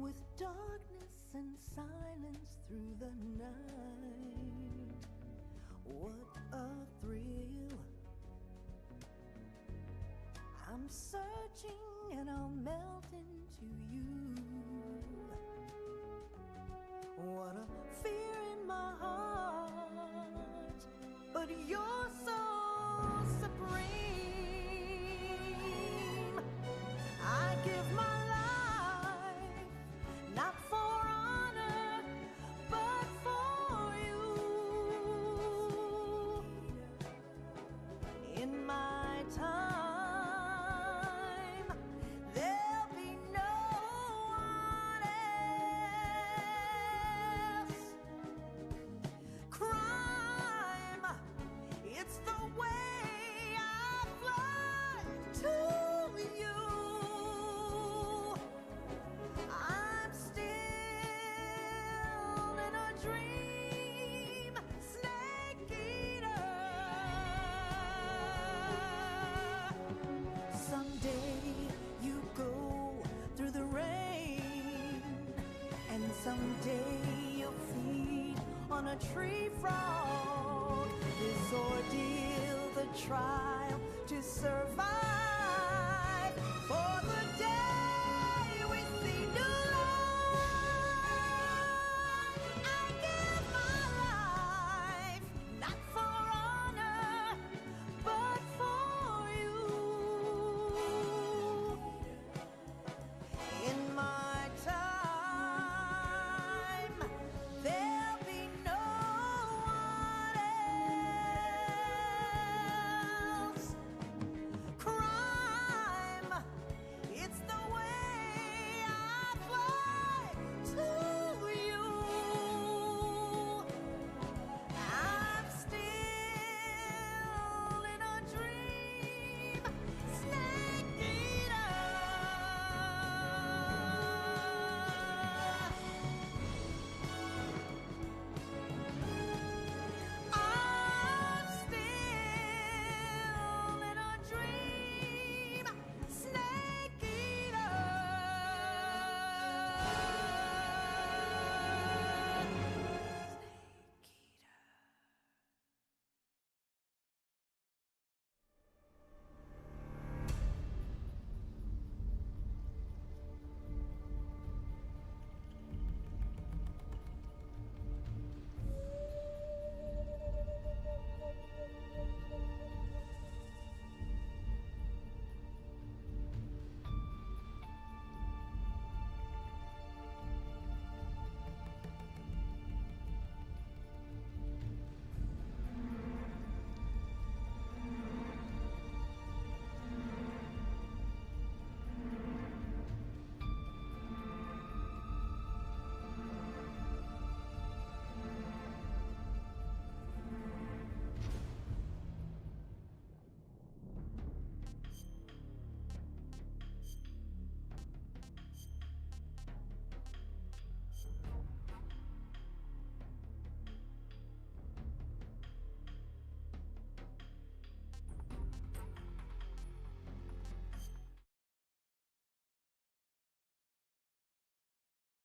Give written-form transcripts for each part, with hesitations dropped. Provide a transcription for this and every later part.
with darkness and silence through the night. What a thrill. I'm searching and I'll melt into you. What a fear in my heart, but you're so supreme. I give my life, not for honor, but for you. In my time, there'll be no one else. Crime, it's the way I fly to you. I'm still in a dream, snake eater. Someday you go through the rain, and someday you'll feed on a tree frog. This ordeal, the trial to survive for the day we see new life. I give my life, not for honor, but for you. In my time, there'll be no one else. Crime, it's the way I fly to you. I'm still in a dream, snake eater. I'm still in a dream, snake eater.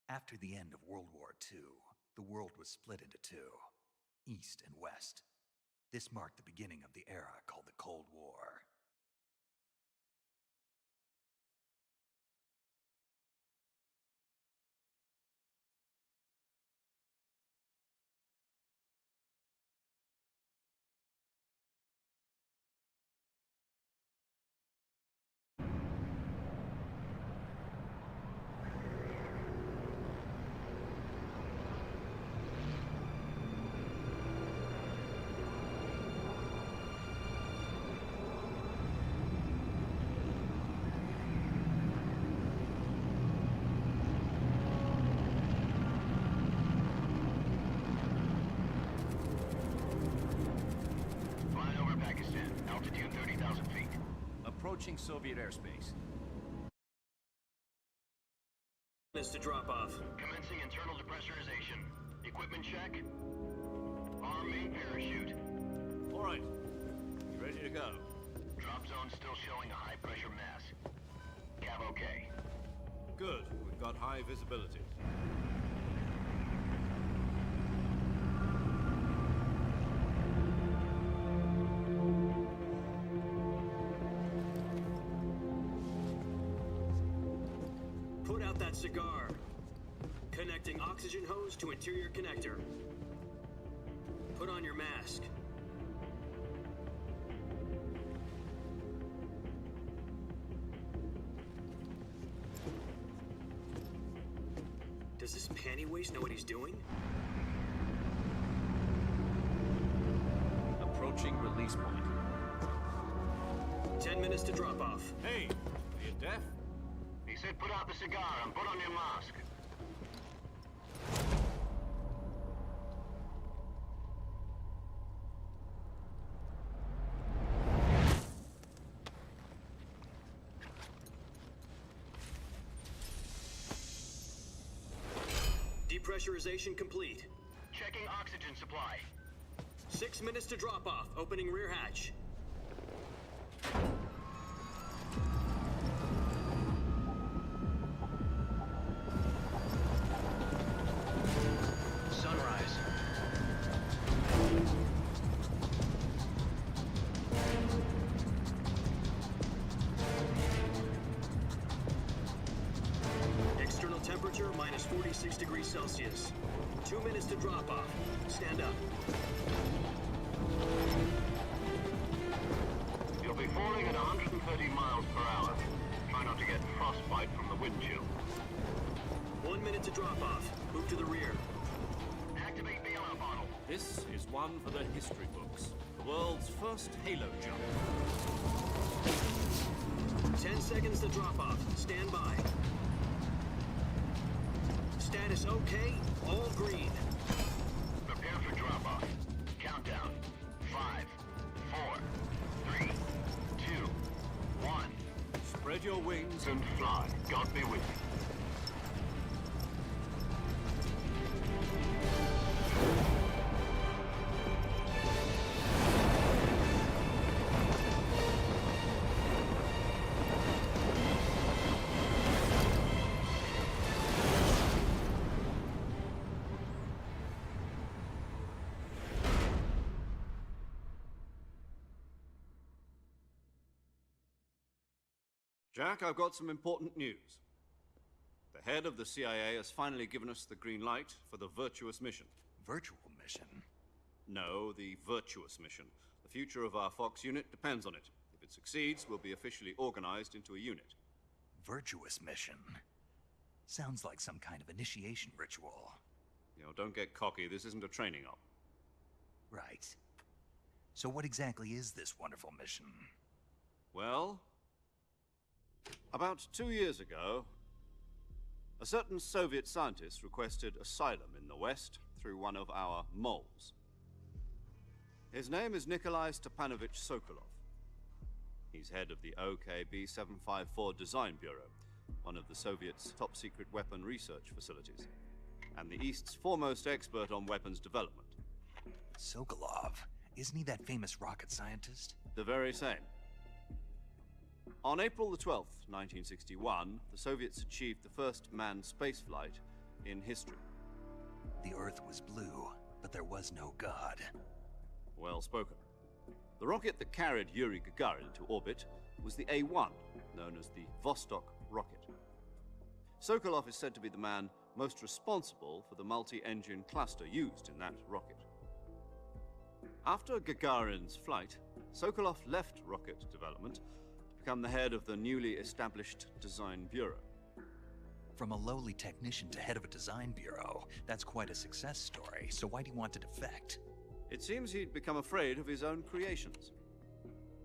After the end of World War II, the world was split into two, East and West. This marked the beginning of the era called the Cold War. Flying over Pakistan, altitude 30,000 feet. Approaching Soviet airspace. Is to drop off. Commencing internal depressurization. Equipment check. Arm main parachute. All right. You ready to go? Drop zone still showing a high pressure mass. Cav okay. Good. We've got high visibility. Put out that cigar. Connecting oxygen hose to interior connector. Put on your mask. Does this panty waste know what he's doing? Approaching release point. 10 minutes to drop off. Hey, are you deaf? He said put out the cigar and put on your mask. Depressurization complete. Checking oxygen supply. 6 minutes to drop off. Opening rear hatch. Sunrise. External temperature minus 46 degrees Celsius. 2 minutes to drop off. Stand up. You'll be falling at 130 miles per hour. Try not to get frostbite from the wind chill. 1 minute to drop off. Move to the rear. Activate the air bottle. This is one for the history books. The world's first halo jump. 10 seconds to drop off. Stand by. Status okay. All green. Prepare for drop-off. Countdown. 5, 4, 3, 2, 1. Spread your wings And fly. God be with you. Jack, I've got some important news. The head of the CIA has finally given us the green light for the Virtuous mission. Virtual mission? No, the Virtuous mission. The future of our Fox unit depends on it. If it succeeds, we'll be officially organized into a unit. Virtuous mission? Sounds like some kind of initiation ritual. You know, don't get cocky. This isn't a training op. Right. So what exactly is this wonderful mission? Well, about 2 years ago, a certain Soviet scientist requested asylum in the West through one of our moles. His name is Nikolai Stepanovich Sokolov. He's head of the OKB-754 Design Bureau, one of the Soviets' top-secret weapon research facilities, and the East's foremost expert on weapons development. Sokolov? Isn't he that famous rocket scientist? The very same. On April the 12th, 1961, the Soviets achieved the first manned spaceflight in history. The Earth was blue, but there was no God. Well spoken. The rocket that carried Yuri Gagarin to orbit was the A-1, known as the Vostok rocket. Sokolov is said to be the man most responsible for the multi-engine cluster used in that rocket. After Gagarin's flight, Sokolov left rocket development to become the head of the newly established Design Bureau. From a lowly technician to head of a design bureau, that's quite a success story, so why'd he want to defect? It seems he'd become afraid of his own creations.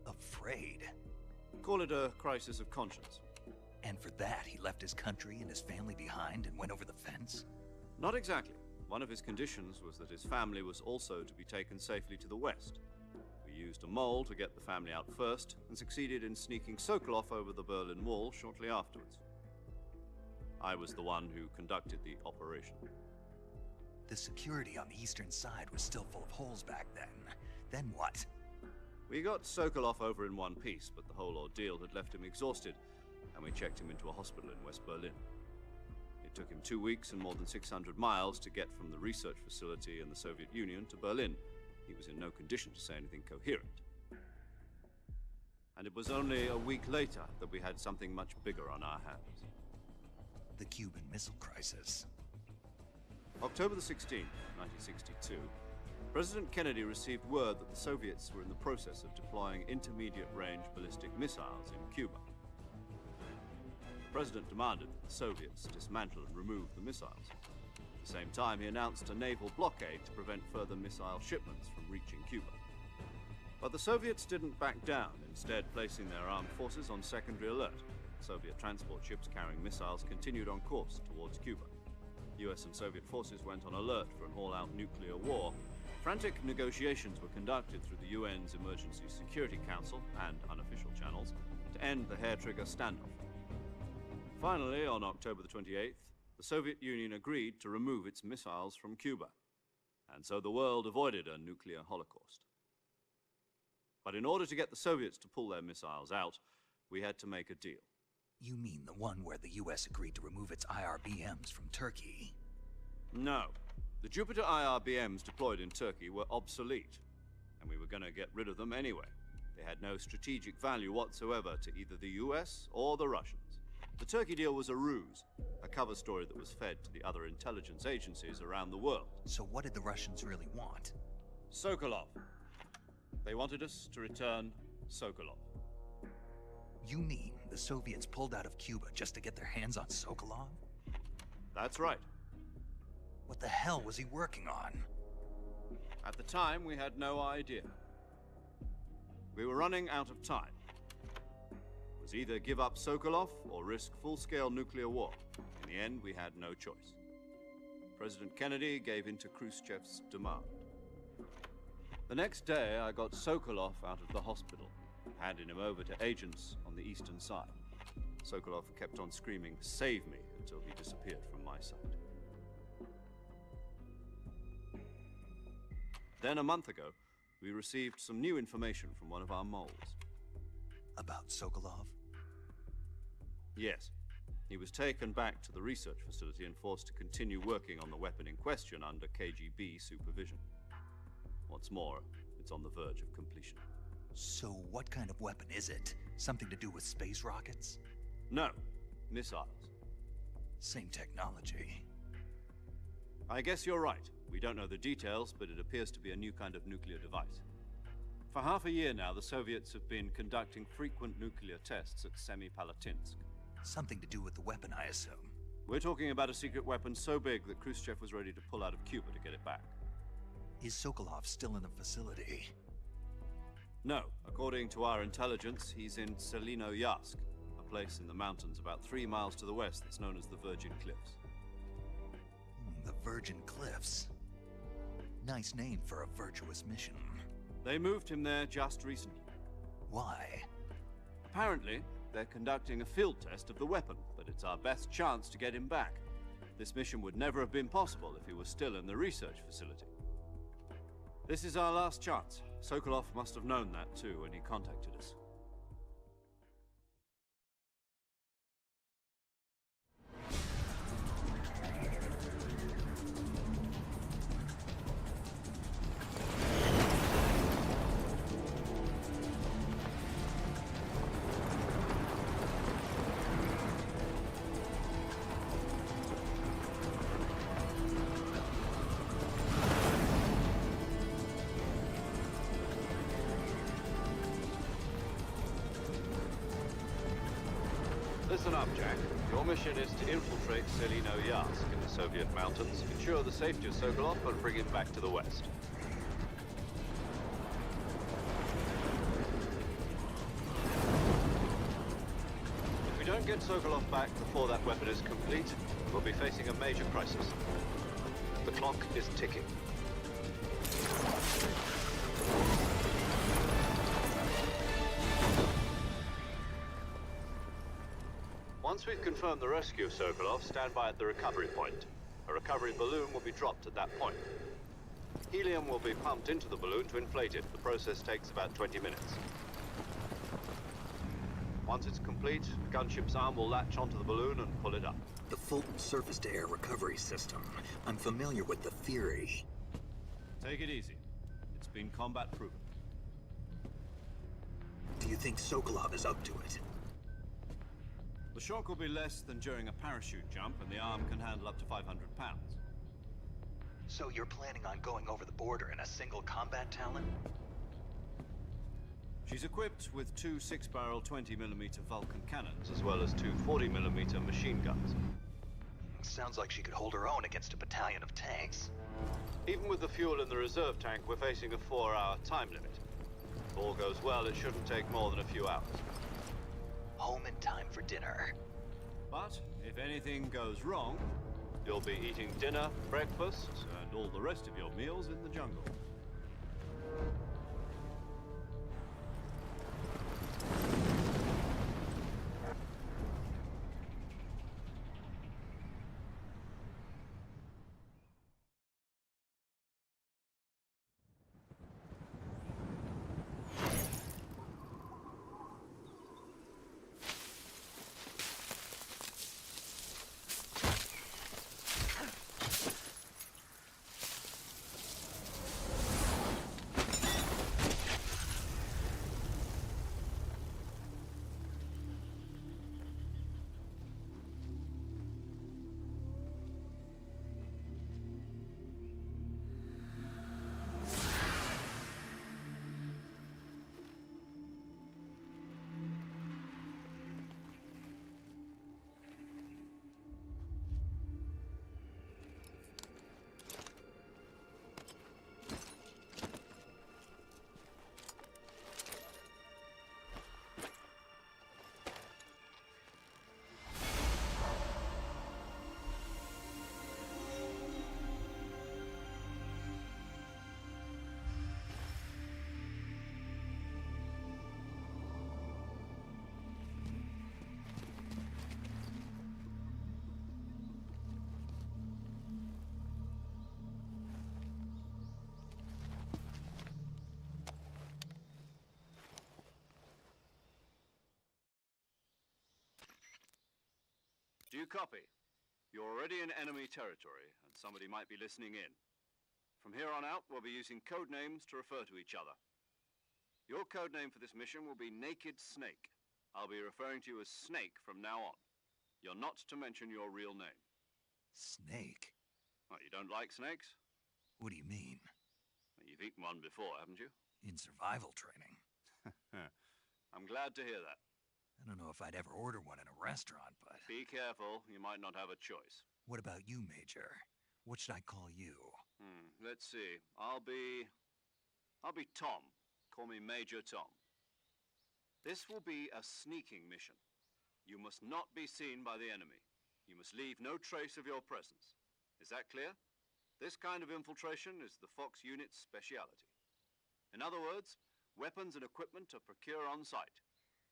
Afraid? Call it a crisis of conscience. And for that, he left his country and his family behind and went over the fence? Not exactly. One of his conditions was that his family was also to be taken safely to the West. We used a mole to get the family out first, and succeeded in sneaking Sokolov over the Berlin Wall shortly afterwards. I was the one who conducted the operation. The security on the eastern side was still full of holes back then. Then what? We got Sokolov over in one piece, but the whole ordeal had left him exhausted, and we checked him into a hospital in West Berlin. It took him 2 weeks and more than 600 miles to get from the research facility in the Soviet Union to Berlin. He was in no condition to say anything coherent. And it was only a week later that we had something much bigger on our hands. The Cuban Missile Crisis. October the 16th, 1962, President Kennedy received word that the Soviets were in the process of deploying intermediate-range ballistic missiles in Cuba. The President demanded that the Soviets dismantle and remove the missiles. At the same time, he announced a naval blockade to prevent further missile shipments from reaching Cuba. But the Soviets didn't back down, instead placing their armed forces on secondary alert. Soviet transport ships carrying missiles continued on course towards Cuba. US and Soviet forces went on alert for an all-out nuclear war. Frantic negotiations were conducted through the UN's Emergency Security Council and unofficial channels to end the hair-trigger standoff. Finally, on October the 28th, the Soviet Union agreed to remove its missiles from Cuba, and so the world avoided a nuclear holocaust. But in order to get the Soviets to pull their missiles out, we had to make a deal. You mean the one where the US agreed to remove its IRBMs from Turkey? No. The Jupiter IRBMs deployed in Turkey were obsolete, and we were going to get rid of them anyway. They had no strategic value whatsoever to either the US or the Russians. The Turkey deal was a ruse, a cover story that was fed to the other intelligence agencies around the world. So what did the Russians really want? Sokolov. They wanted us to return Sokolov. You mean the Soviets pulled out of Cuba just to get their hands on Sokolov? That's right. What the hell was he working on? At the time, we had no idea. We were running out of time. It was either give up Sokolov or risk full-scale nuclear war. In the end, we had no choice. President Kennedy gave in to Khrushchev's demand. The next day, I got Sokolov out of the hospital, handing him over to agents on the eastern side. Sokolov kept on screaming, "Save me," until he disappeared from my sight. Then, a month ago, we received some new information from one of our moles. About Sokolov? Yes. He was taken back to the research facility and forced to continue working on the weapon in question under KGB supervision. What's more, it's on the verge of completion. So what kind of weapon is it? Something to do with space rockets? No, missiles. Same technology. I guess you're right. We don't know the details, but it appears to be a new kind of nuclear device. For half a year now, the Soviets have been conducting frequent nuclear tests at Semipalatinsk. Something to do with the weapon, I assume. We're talking about a secret weapon so big that Khrushchev was ready to pull out of Cuba to get it back. Is Sokolov still in the facility? No. According to our intelligence, he's in Selinoyarsk, a place in the mountains about 3 miles to the west that's known as the Virgin Cliffs. The Virgin Cliffs. Nice name for a virtuous mission. They moved him there just recently. Why? Apparently, they're conducting a field test of the weapon, but it's our best chance to get him back. This mission would never have been possible if he was still in the research facility. This is our last chance. Sokolov must have known that too when he contacted us. Listen up, Jack. Your mission is to infiltrate Selinoyarsk in the Soviet mountains, ensure the safety of Sokolov, and bring him back to the west. If we don't get Sokolov back before that weapon is complete, we'll be facing a major crisis. The clock is ticking. Once we've confirmed the rescue of Sokolov, stand by at the recovery point. A recovery balloon will be dropped at that point. Helium will be pumped into the balloon to inflate it. The process takes about 20 minutes. Once it's complete, the gunship's arm will latch onto the balloon and pull it up. The Fulton surface-to-air recovery system. I'm familiar with the theory. Take it easy. It's been combat-proven. Do you think Sokolov is up to it? The shock will be less than during a parachute jump, and the arm can handle up to 500 pounds. So you're planning on going over the border in a single combat Talon? She's equipped with two 6-barrel 20mm Vulcan cannons, as well as two 40mm machine guns. Sounds like she could hold her own against a battalion of tanks. Even with the fuel in the reserve tank, we're facing a 4-hour time limit. If all goes well, it shouldn't take more than a few hours. Home in time for dinner. But if anything goes wrong, you'll be eating dinner, breakfast, and all the rest of your meals in the jungle. Do you copy? You're already in enemy territory, and somebody might be listening in. From here on out, we'll be using code names to refer to each other. Your code name for this mission will be Naked Snake. I'll be referring to you as Snake from now on. You're not to mention your real name. Snake? What, you don't like snakes? What do you mean? Well, you've eaten one before, haven't you? In survival training. I'm glad to hear that. I don't know if I'd ever order one in a restaurant, but... Be careful, you might not have a choice. What about you, Major? What should I call you? Let's see. I'll be Tom. Call me Major Tom. This will be a sneaking mission. You must not be seen by the enemy. You must leave no trace of your presence. Is that clear? This kind of infiltration is the Fox unit's speciality. In other words, weapons and equipment are procured on site.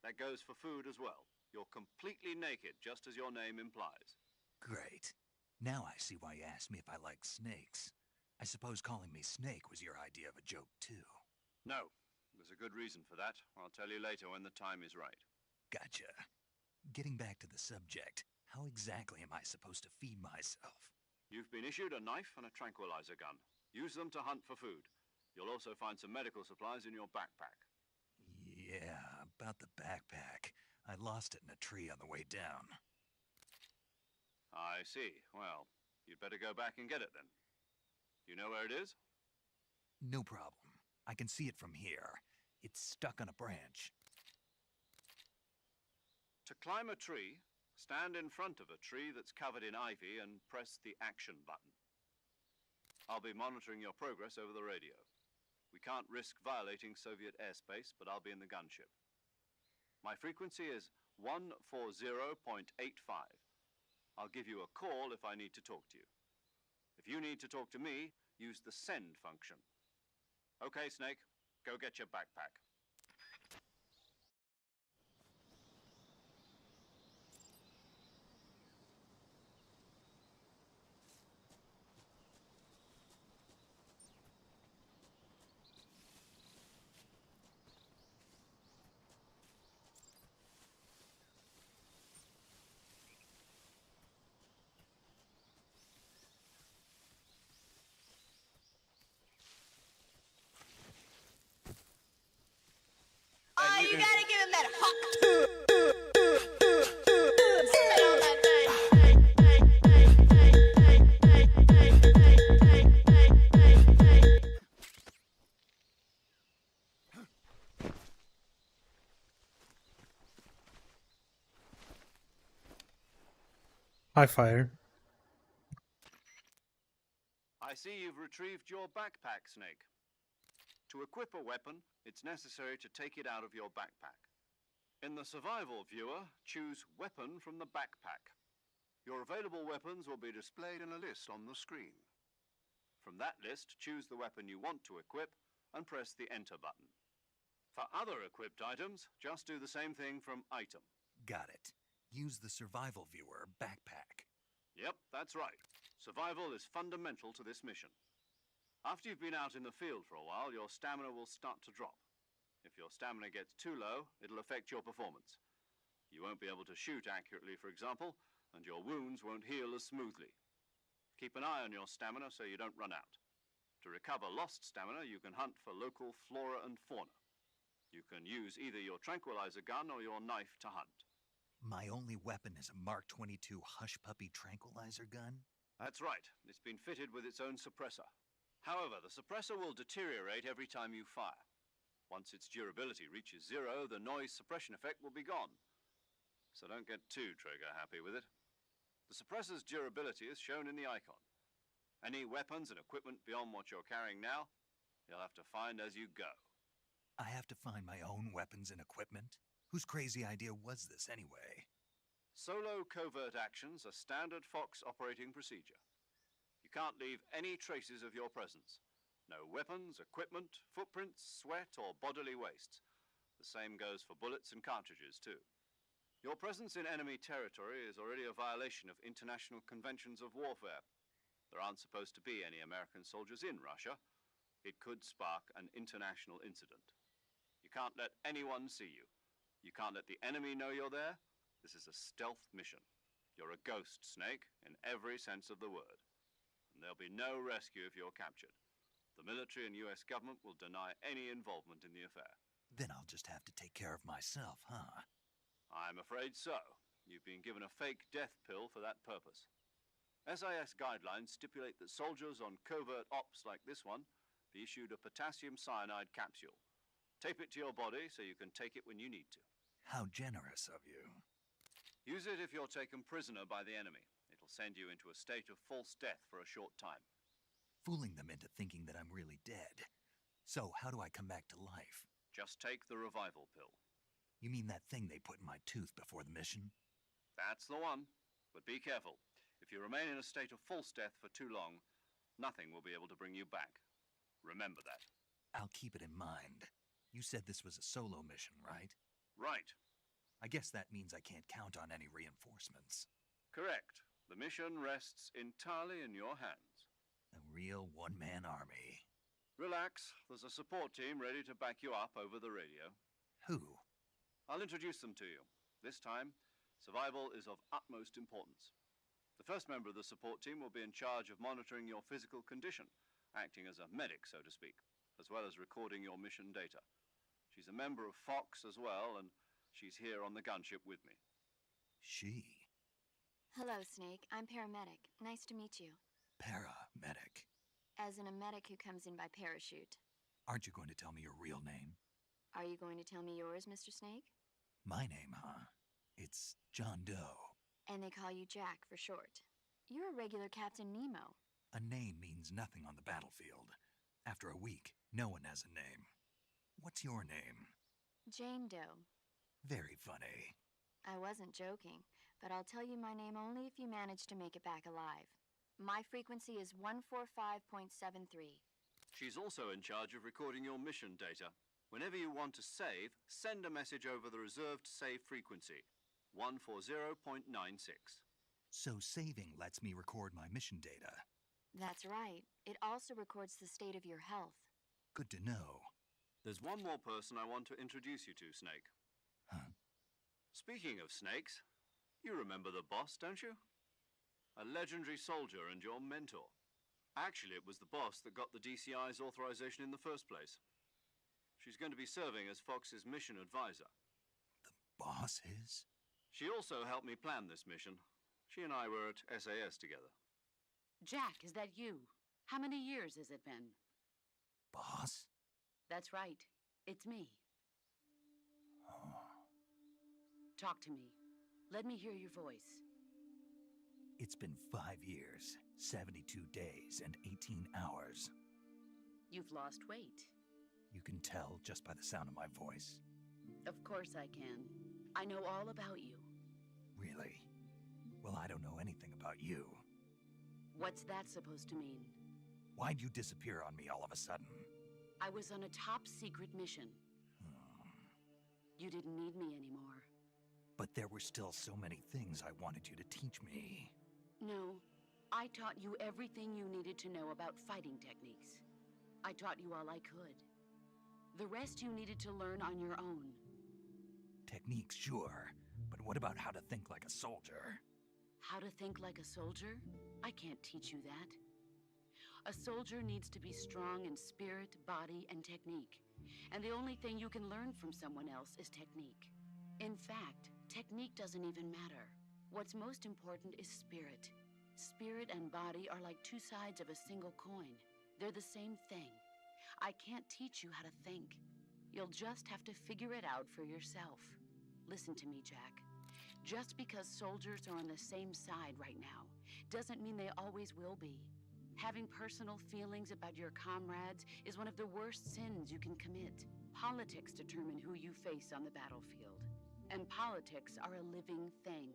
That goes for food as well. You're completely naked, just as your name implies. Great. Now I see why you asked me if I like snakes. I suppose calling me Snake was your idea of a joke, too. No. There's a good reason for that. I'll tell you later when the time is right. Gotcha. Getting back to the subject, how exactly am I supposed to feed myself? You've been issued a knife and a tranquilizer gun. Use them to hunt for food. You'll also find some medical supplies in your backpack. Yeah, about the backpack. I lost it in a tree on the way down. I see. Well, you'd better go back and get it then. You know where it is? No problem. I can see it from here. It's stuck on a branch. To climb a tree, stand in front of a tree that's covered in ivy and press the action button. I'll be monitoring your progress over the radio. We can't risk violating Soviet airspace, but I'll be in the gunship. My frequency is 140.85. I'll give you a call if I need to talk to you. If you need to talk to me, use the send function. Okay, Snake, go get your backpack. Hi, Fire. I see you've retrieved your backpack, Snake. To equip a weapon, it's necessary to take it out of your backpack. In the survival viewer, choose Weapon from the backpack. Your available weapons will be displayed in a list on the screen. From that list, choose the weapon you want to equip and press the Enter button. For other equipped items, just do the same thing from Item. Got it. Use the survival viewer backpack. Yep, that's right. Survival is fundamental to this mission. After you've been out in the field for a while, your stamina will start to drop. If your stamina gets too low, it'll affect your performance. You won't be able to shoot accurately, for example, and your wounds won't heal as smoothly. Keep an eye on your stamina so you don't run out. To recover lost stamina, you can hunt for local flora and fauna. You can use either your tranquilizer gun or your knife to hunt. My only weapon is a Mark 22 Hush Puppy tranquilizer gun? That's right. It's been fitted with its own suppressor. However, the suppressor will deteriorate every time you fire. Once its durability reaches 0, the noise suppression effect will be gone. So don't get too trigger happy with it. The suppressor's durability is shown in the icon. Any weapons and equipment beyond what you're carrying now, you'll have to find as you go. I have to find my own weapons and equipment? Whose crazy idea was this anyway? Solo covert actions are standard Fox operating procedure. You can't leave any traces of your presence. No weapons, equipment, footprints, sweat, or bodily wastes. The same goes for bullets and cartridges, too. Your presence in enemy territory is already a violation of international conventions of warfare. There aren't supposed to be any American soldiers in Russia. It could spark an international incident. You can't let anyone see you. You can't let the enemy know you're there. This is a stealth mission. You're a ghost, Snake, in every sense of the word. And there'll be no rescue if you're captured. The military and US government will deny any involvement in the affair. Then I'll just have to take care of myself, huh? I'm afraid so. You've been given a fake death pill for that purpose. SIS guidelines stipulate that soldiers on covert ops like this one be issued a potassium cyanide capsule. Tape it to your body so you can take it when you need to. How generous of you. Use it if you're taken prisoner by the enemy. It'll send you into a state of false death for a short time. Fooling them into thinking that I'm really dead. So, how do I come back to life? Just take the revival pill. You mean that thing they put in my tooth before the mission? That's the one. But be careful. If you remain in a state of false death for too long, nothing will be able to bring you back. Remember that. I'll keep it in mind. You said this was a solo mission, right? Right. I guess that means I can't count on any reinforcements. Correct. The mission rests entirely in your hands. A real one-man army. Relax. There's a support team ready to back you up over the radio. Who? I'll introduce them to you. This time, survival is of utmost importance. The first member of the support team will be in charge of monitoring your physical condition, acting as a medic, so to speak, as well as recording your mission data. She's a member of Fox as well, and she's here on the gunship with me. She? Hello, Snake. I'm paramedic. Nice to meet you. Paramedic. As in a medic who comes in by parachute. Aren't you going to tell me your real name? Are you going to tell me yours, Mr. Snake? My name, huh? It's John Doe. And they call you Jack for short. You're a regular Captain Nemo. A name means nothing on the battlefield. After a week, no one has a name. What's your name? Jane Doe. Very funny. I wasn't joking, but I'll tell you my name only if you manage to make it back alive. My frequency is 145.73. She's also in charge of recording your mission data. Whenever you want to save, send a message over the reserved save frequency, 140.96. So saving lets me record my mission data. That's right. It also records the state of your health. Good to know. There's one more person I want to introduce you to, Snake. Huh? Speaking of snakes, you remember the boss, don't you? A legendary soldier and your mentor. Actually, it was the boss that got the DCI's authorization in the first place. She's going to be serving as Fox's mission advisor. The boss is? She also helped me plan this mission. She and I were at SAS together. Jack, is that you? How many years has it been? Boss? That's right. It's me. Oh. Talk to me. Let me hear your voice. It's been 5 years, 72 days, and 18 hours. You've lost weight. You can tell just by the sound of my voice. Of course I can. I know all about you. Really? Well, I don't know anything about you. What's that supposed to mean? Why'd you disappear on me all of a sudden? I was on a top-secret mission. You didn't need me anymore. But there were still so many things I wanted you to teach me. No, I taught you everything you needed to know about fighting techniques. I taught you all I could. The rest you needed to learn on your own. Techniques, sure. But what about how to think like a soldier? How to think like a soldier? I can't teach you that. A soldier needs to be strong in spirit, body, and technique. And the only thing you can learn from someone else is technique. In fact, technique doesn't even matter. What's most important is spirit. Spirit and body are like two sides of a single coin. They're the same thing. I can't teach you how to think. You'll just have to figure it out for yourself. Listen to me, Jack. Just because soldiers are on the same side right now doesn't mean they always will be. Having personal feelings about your comrades is one of the worst sins you can commit. Politics determine who you face on the battlefield. And politics are a living thing.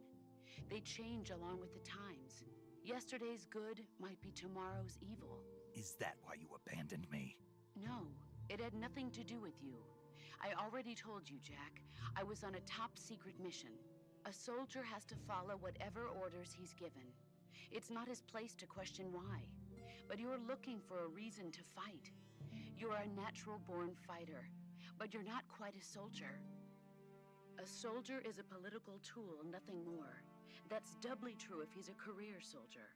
They change along with the times. Yesterday's good might be tomorrow's evil. Is that why you abandoned me? No, it had nothing to do with you. I already told you, Jack. I was on a top-secret mission. A soldier has to follow whatever orders he's given. It's not his place to question why. But you're looking for a reason to fight. You're a natural-born fighter, but you're not quite a soldier. A soldier is a political tool, nothing more. That's doubly true if he's a career soldier.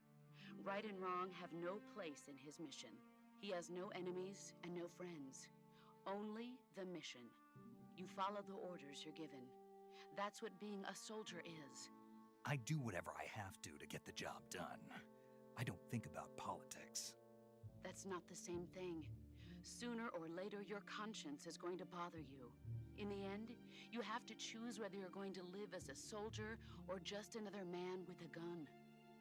Right and wrong have no place in his mission. He has no enemies and no friends. Only the mission. You follow the orders you're given. That's what being a soldier is. I do whatever I have to get the job done. I don't think about politics. That's not the same thing. Sooner or later, your conscience is going to bother you. In the end, you have to choose whether you're going to live as a soldier or just another man with a gun.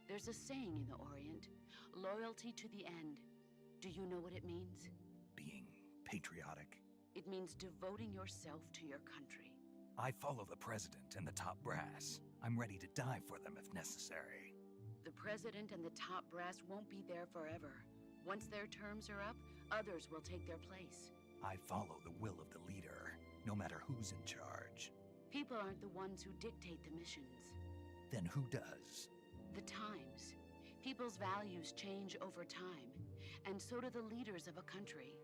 There's a saying in the Orient, loyalty to the end. Do you know what it means? Being patriotic. It means devoting yourself to your country. I follow the president and the top brass. I'm ready to die for them if necessary. The president and the top brass won't be there forever. Once their terms are up, others will take their place. I follow the will of the leader, no matter who's in charge. People aren't the ones who dictate the missions. Then who does? The times. People's values change over time, and so do the leaders of a country.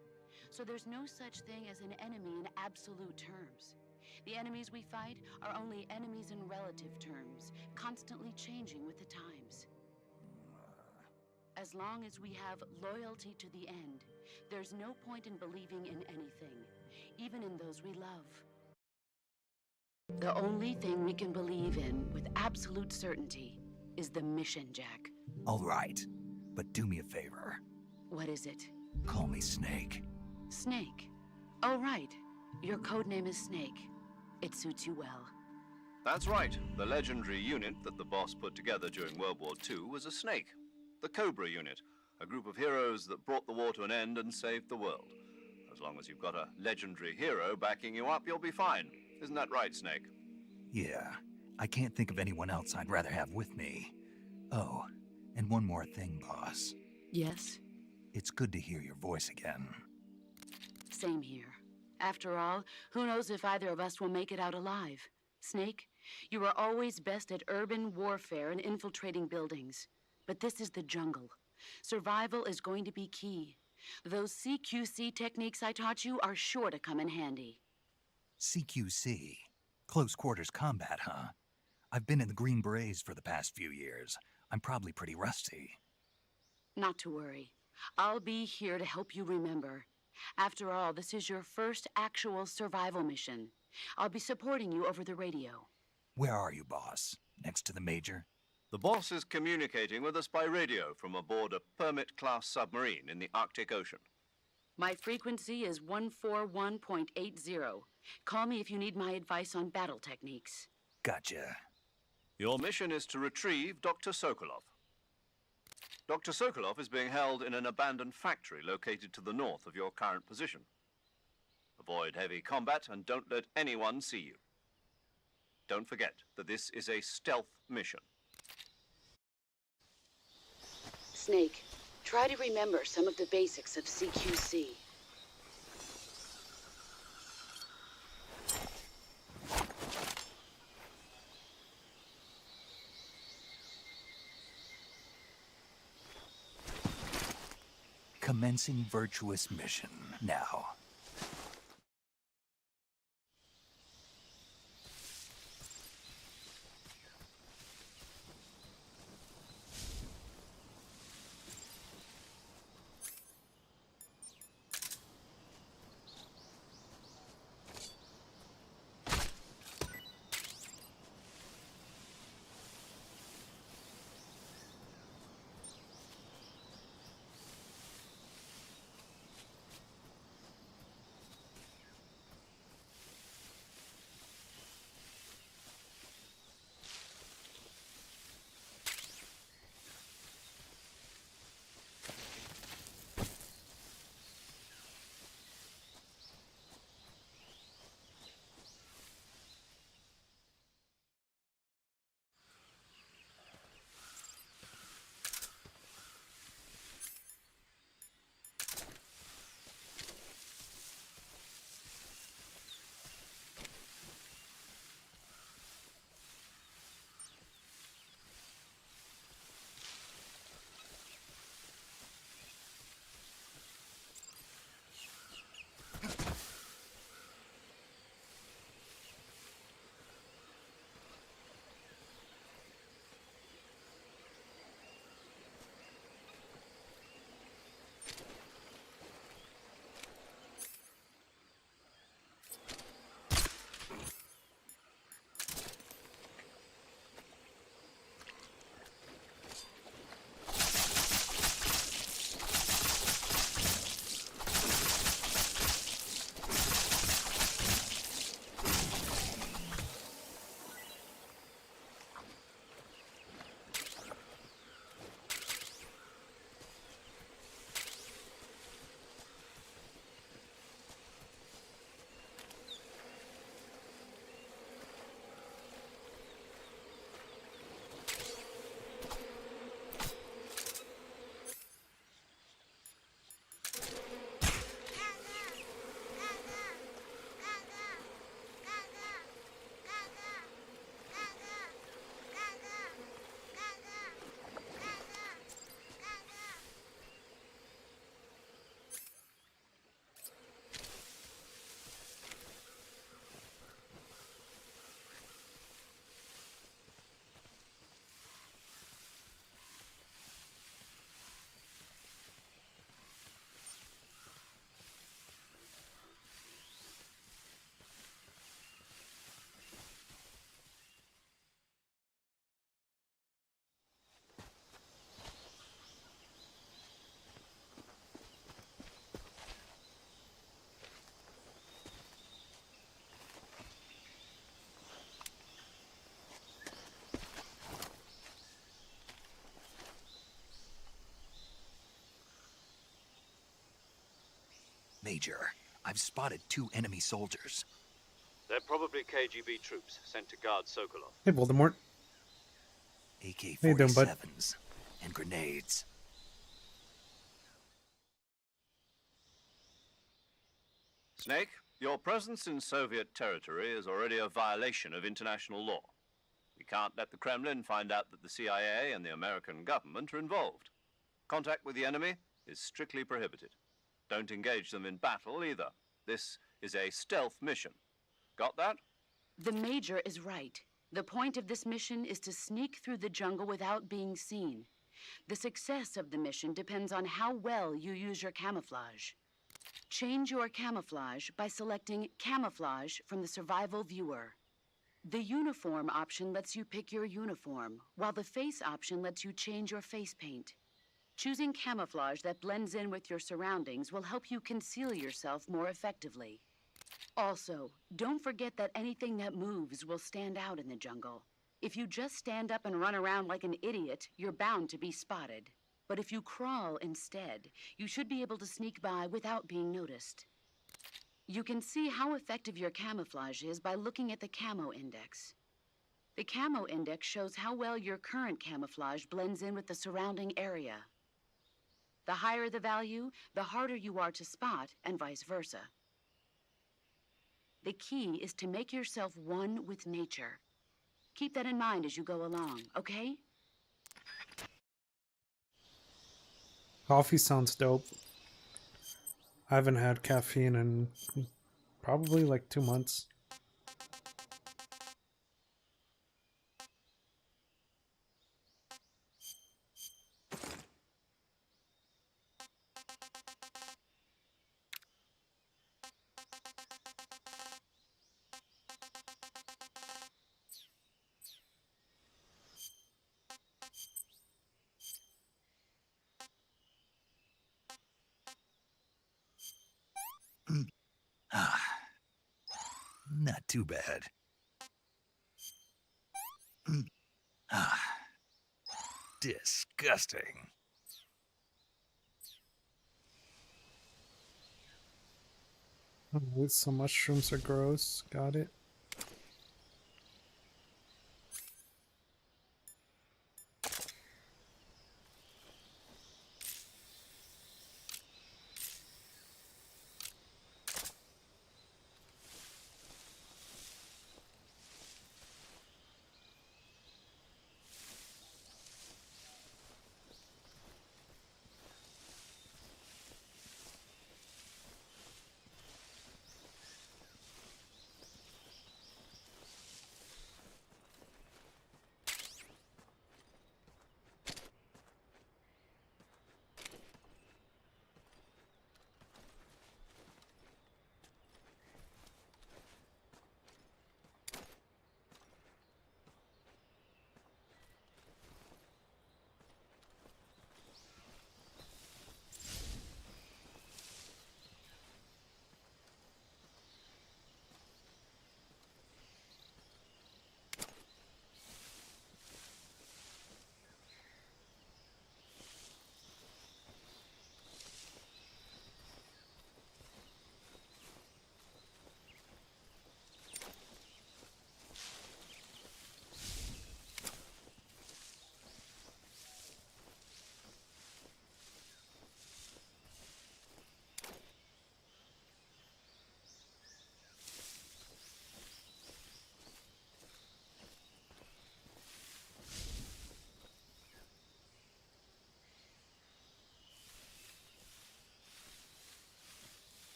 So there's no such thing as an enemy in absolute terms. The enemies we fight are only enemies in relative terms, constantly changing with the times. As long as we have loyalty to the end, there's no point in believing in anything, even in those we love. The only thing we can believe in with absolute certainty is the mission, Jack. All right, but do me a favor. What is it? Call me Snake. Snake. Oh, right. Your codename is Snake. It suits you well. That's right. The legendary unit that the boss put together during World War II was a snake. The Cobra unit, a group of heroes that brought the war to an end and saved the world. As long as you've got a legendary hero backing you up, you'll be fine. Isn't that right, Snake? Yeah, I can't think of anyone else I'd rather have with me. Oh, and one more thing, boss. Yes? It's good to hear your voice again. Same here. After all, who knows if either of us will make it out alive? Snake, you were always best at urban warfare and infiltrating buildings. But this is the jungle. Survival is going to be key. Those CQC techniques I taught you are sure to come in handy. CQC? Close quarters combat, huh? I've been in the Green Berets for the past few years. I'm probably pretty rusty. Not to worry. I'll be here to help you remember. After all, this is your first actual survival mission. I'll be supporting you over the radio. Where are you, boss? Next to the Major? The boss is communicating with us by radio from aboard a Permit-class submarine in the Arctic Ocean. My frequency is 141.80. Call me if you need my advice on battle techniques. Gotcha. Your mission is to retrieve Dr. Sokolov. Dr. Sokolov is being held in an abandoned factory located to the north of your current position. Avoid heavy combat and don't let anyone see you. Don't forget that this is a stealth mission. Snake, try to remember some of the basics of CQC. Commencing virtuous mission now. Major, I've spotted 2 enemy soldiers. They're probably KGB troops sent to guard Sokolov. Hey, Voldemort. AK-47s doing, bud? and grenades. Snake, your presence in Soviet territory is already a violation of international law. We can't let the Kremlin find out that the CIA and the American government are involved. Contact with the enemy is strictly prohibited. Don't engage them in battle either. This is a stealth mission. Got that? The Major is right. The point of this mission is to sneak through the jungle without being seen. The success of the mission depends on how well you use your camouflage. Change your camouflage by selecting Camouflage from the Survival Viewer. The Uniform option lets you pick your uniform, while the Face option lets you change your face paint. Choosing camouflage that blends in with your surroundings will help you conceal yourself more effectively. Also, don't forget that anything that moves will stand out in the jungle. If you just stand up and run around like an idiot, you're bound to be spotted. But if you crawl instead, you should be able to sneak by without being noticed. You can see how effective your camouflage is by looking at the camo index. The camo index shows how well your current camouflage blends in with the surrounding area. The higher the value, the harder you are to spot, and vice versa. The key is to make yourself one with nature. Keep that in mind as you go along, okay? Coffee sounds dope. I haven't had caffeine in probably like 2 months. Not too bad. Disgusting. Some mushrooms are gross. Got it.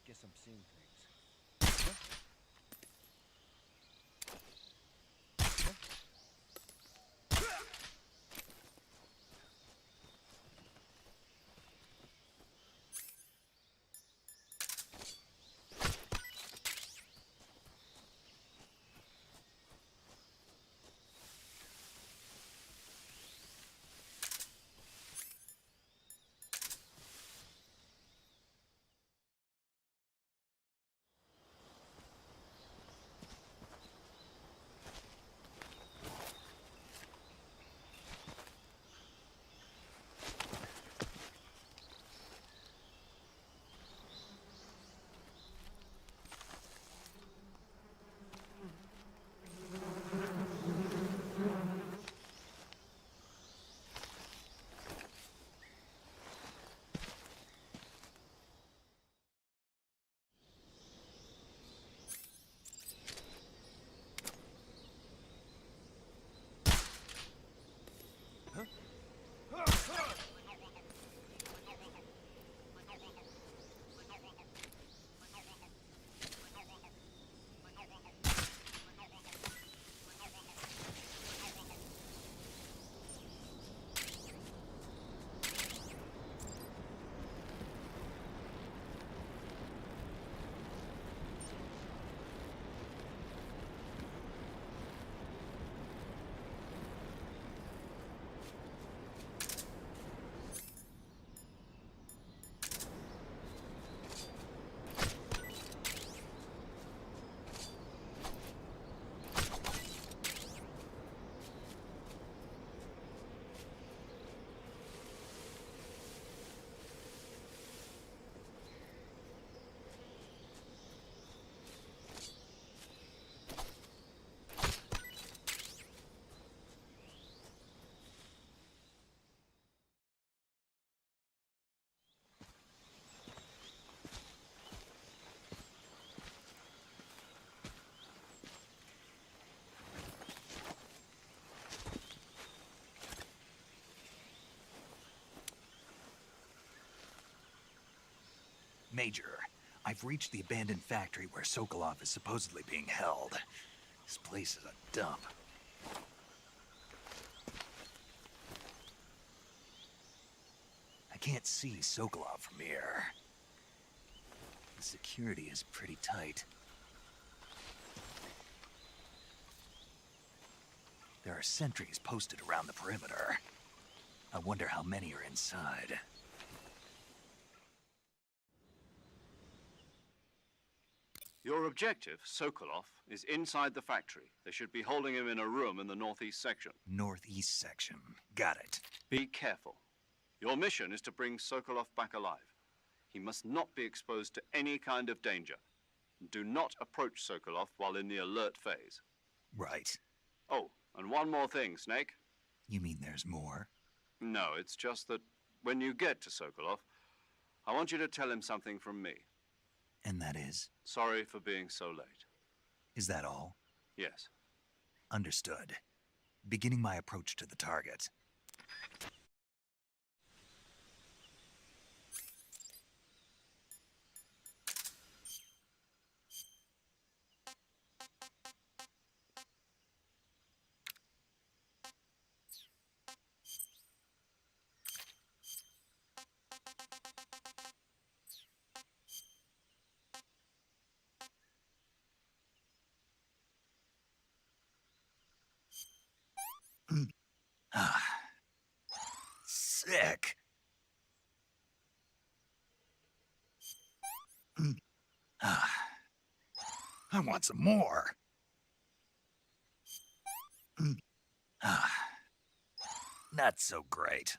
Guess I'm seeing things. Major, I've reached the abandoned factory where Sokolov is supposedly being held. This place is a dump. I can't see Sokolov from here. The security is pretty tight. There are sentries posted around the perimeter. I wonder how many are inside. Your objective, Sokolov, is inside the factory. They should be holding him in a room in the northeast section. Northeast section. Got it. Be careful. Your mission is to bring Sokolov back alive. He must not be exposed to any kind of danger. Do not approach Sokolov while in the alert phase. Right. Oh, and one more thing, Snake. You mean there's more? No, it's just that when you get to Sokolov, I want you to tell him something from me. And that is? Sorry for being so late. Is that all? Yes. Understood. Beginning my approach to the target. Sick. I want some more. Not so great.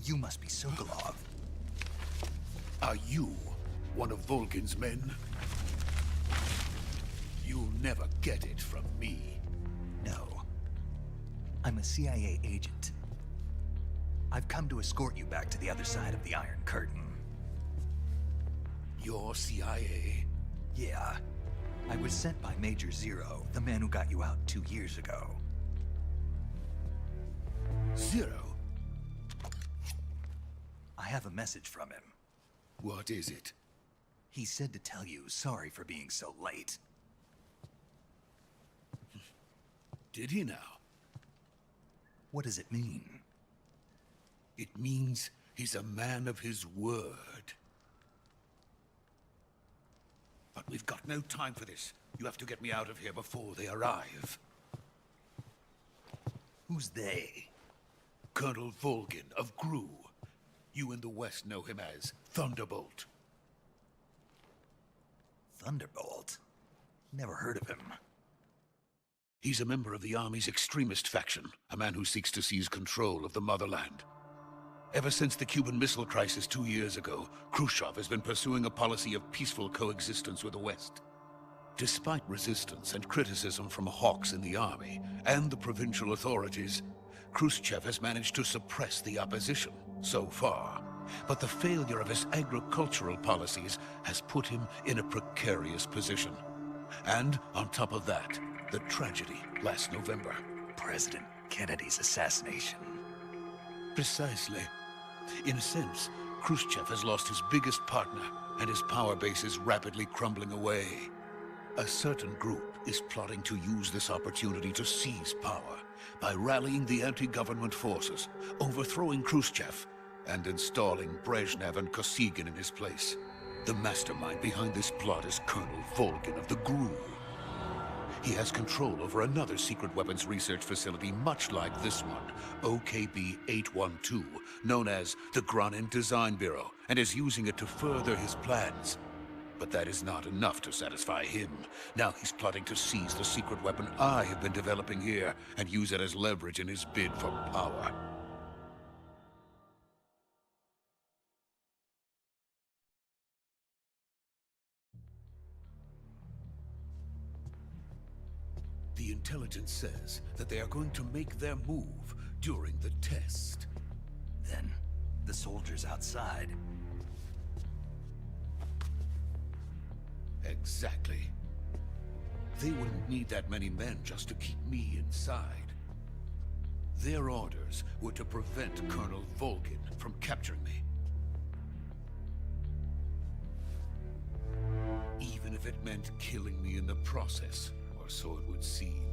You must be Sokolov. Are you one of Volgin's men? You'll never get it from me. No. I'm a CIA agent. I've come to escort you back to the other side of the Iron Curtain. You're CIA? Yeah. I was sent by Major Zero, the man who got you out 2 years ago. Zero? I have a message from him. What is it? He said to tell you sorry for being so late. Did he now? What does it mean? It means he's a man of his word. But we've got no time for this. You have to get me out of here before they arrive. Who's they? Colonel Volgin of GRU. You in the West know him as Thunderbolt. Thunderbolt? Never heard of him. He's a member of the Army's extremist faction, a man who seeks to seize control of the motherland. Ever since the Cuban Missile Crisis 2 years ago, Khrushchev has been pursuing a policy of peaceful coexistence with the West. Despite resistance and criticism from hawks in the army and the provincial authorities, Khrushchev has managed to suppress the opposition, so far. But the failure of his agricultural policies has put him in a precarious position. And on top of that, the tragedy last November. President Kennedy's assassination. Precisely. In a sense, Khrushchev has lost his biggest partner, and his power base is rapidly crumbling away. A certain group is plotting to use this opportunity to seize power by rallying the anti-government forces, overthrowing Khrushchev, and installing Brezhnev and Kosygin in his place. The mastermind behind this plot is Colonel Volgin of the GRU. He has control over another secret weapons research facility much like this one, OKB-812, known as the Granin Design Bureau, and is using it to further his plans. But that is not enough to satisfy him. Now he's plotting to seize the secret weapon I have been developing here and use it as leverage in his bid for power. The intelligence says that they are going to make their move during the test. Then, the soldiers outside. Exactly. They wouldn't need that many men just to keep me inside. Their orders were to prevent Colonel Volgin from capturing me. Even if it meant killing me in the process, or so it would seem.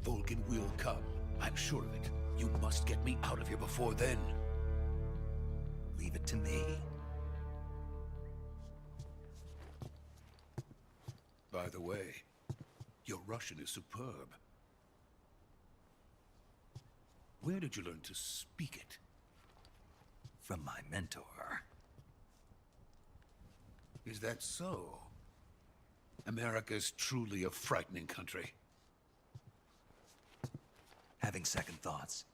Volgin will come. I'm sure of it. You must get me out of here before then. Leave it to me. By the way, your Russian is superb. Where did you learn to speak it? From my mentor. Is that so? America's truly a frightening country. Having second thoughts?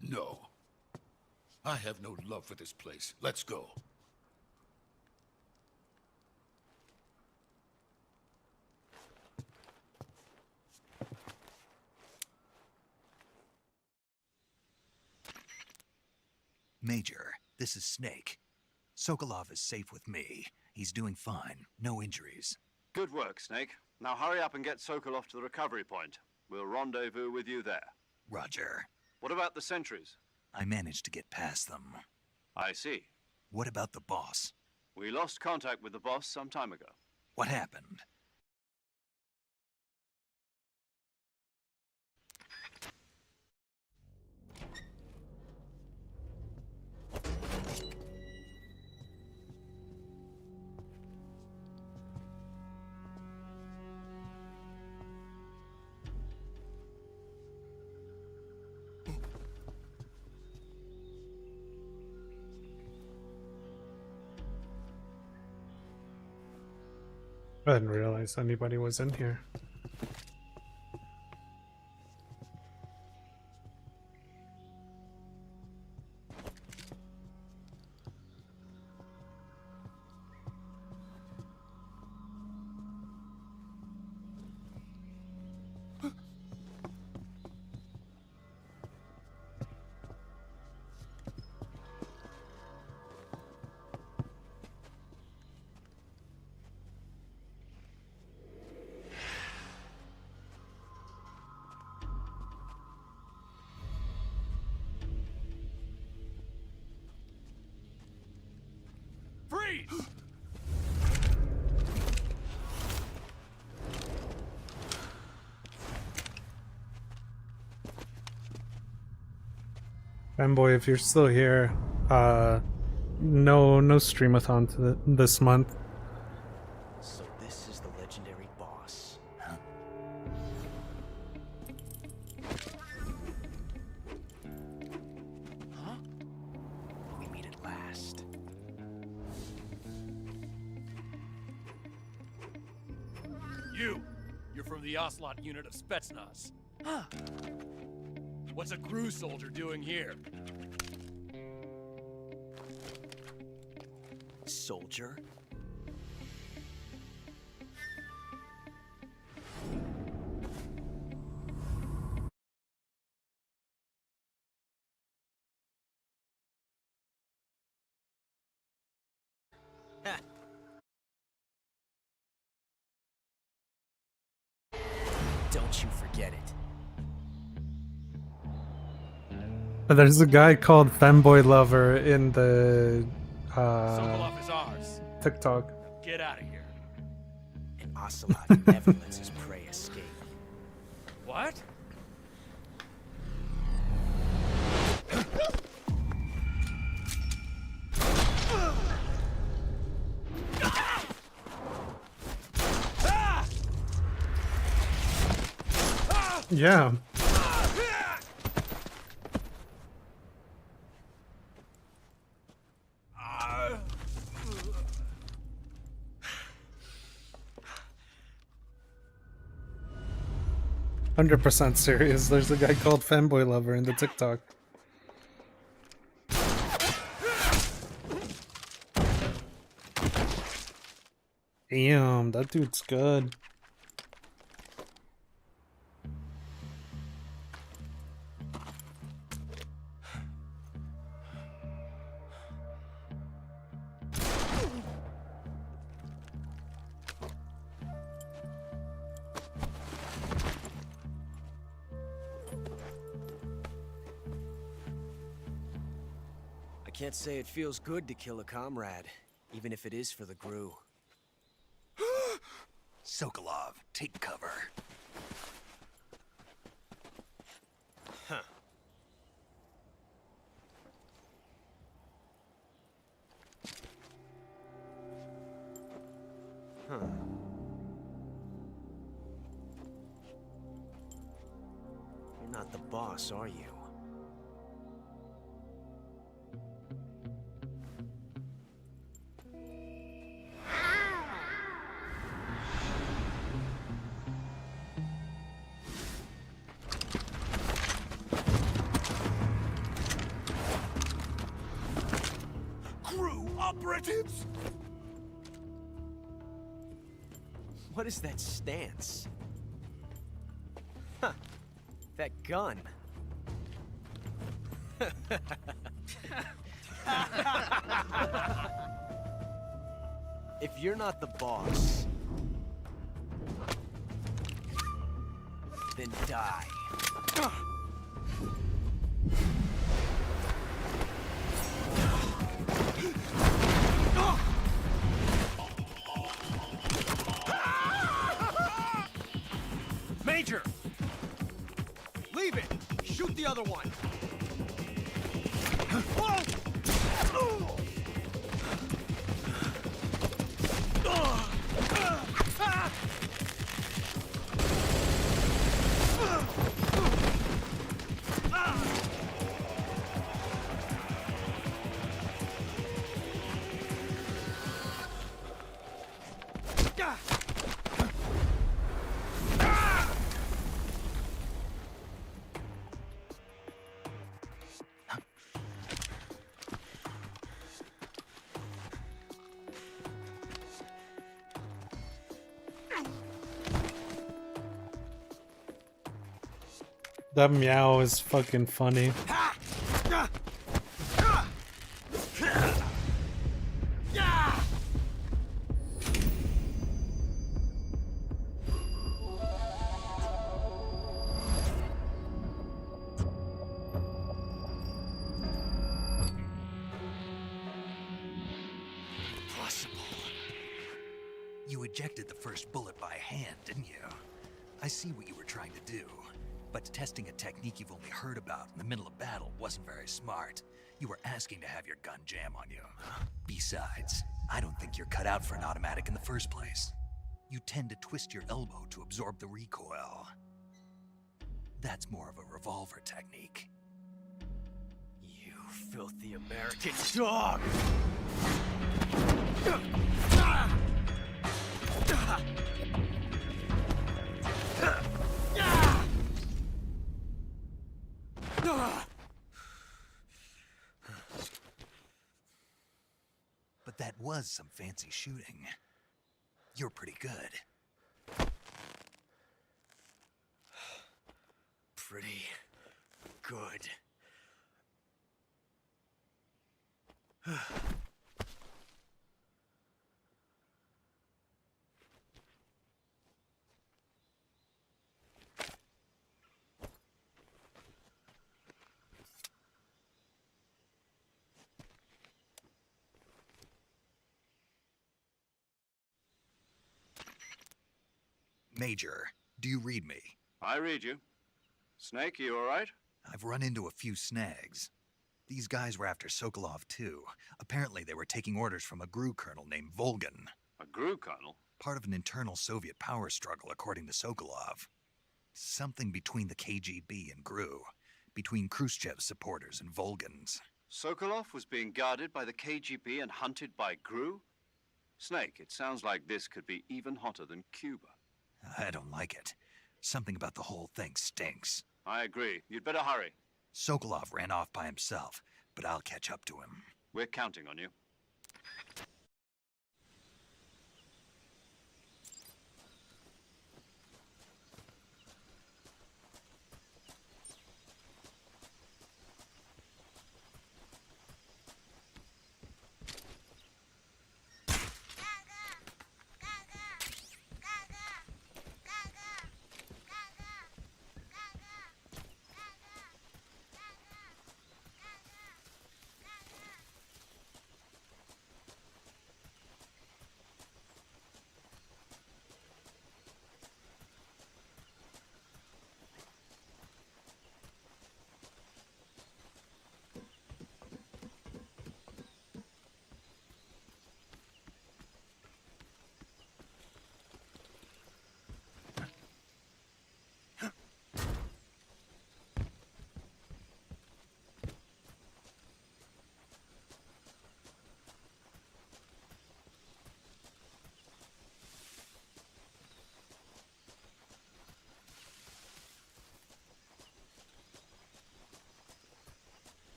No. I have no love for this place. Let's go. Major, this is Snake. Sokolov is safe with me. He's doing fine. No injuries. Good work, Snake. Now hurry up and get Sokolov to the recovery point. We'll rendezvous with you there. Roger. What about the sentries? I managed to get past them. I see. What about the boss? We lost contact with the boss some time ago. What happened? I didn't realize anybody was in here. please. Fanboy, if you're still here, no streamathon this month. So this is the legendary boss. Huh? Huh? We meet at last. You're from the Ocelot unit of Spetsnaz. Huh. What's a GRU soldier doing here? Soldier? Ha. Don't you forget it. There's a guy called Femboy Lover in the Sokolov is ours. TikTok. Get out of here. An Ocelot never lets his prey escape. What? Yeah. 100% serious. There's a guy called Fanboy Lover in the TikTok. Damn, that dude's good. I can't say it feels good to kill a comrade, even if it is for the GRU. Sokolov, take cover. Huh. Huh. You're not the boss, are you? Operatives? What is that stance? Huh. That gun. If you're not the boss, then die. Major! Leave it! Shoot the other one! That meow is fucking funny. You ejected the first bullet by hand, didn't you? I see what you were trying to do. But testing a technique you've only heard about in the middle of battle wasn't very smart. You were asking to have your gun jam on you. Besides, I don't think you're cut out for an automatic in the first place. You tend to twist your elbow to absorb the recoil. That's more of a revolver technique. You filthy American dog! But that was some fancy shooting. You're pretty good. Pretty good. Major, do you read me? I read you. Snake, you all right? I've run into a few snags. These guys were after Sokolov too. Apparently they were taking orders from a GRU colonel named Volgin. A GRU colonel? Part of an internal Soviet power struggle, according to Sokolov. Something between the KGB and GRU. Between Khrushchev's supporters and Volgin's. Sokolov was being guarded by the KGB and hunted by GRU? Snake, it sounds like this could be even hotter than Cuba. I don't like it. Something about the whole thing stinks. I agree. You'd better hurry. Sokolov ran off by himself, but I'll catch up to him. We're counting on you.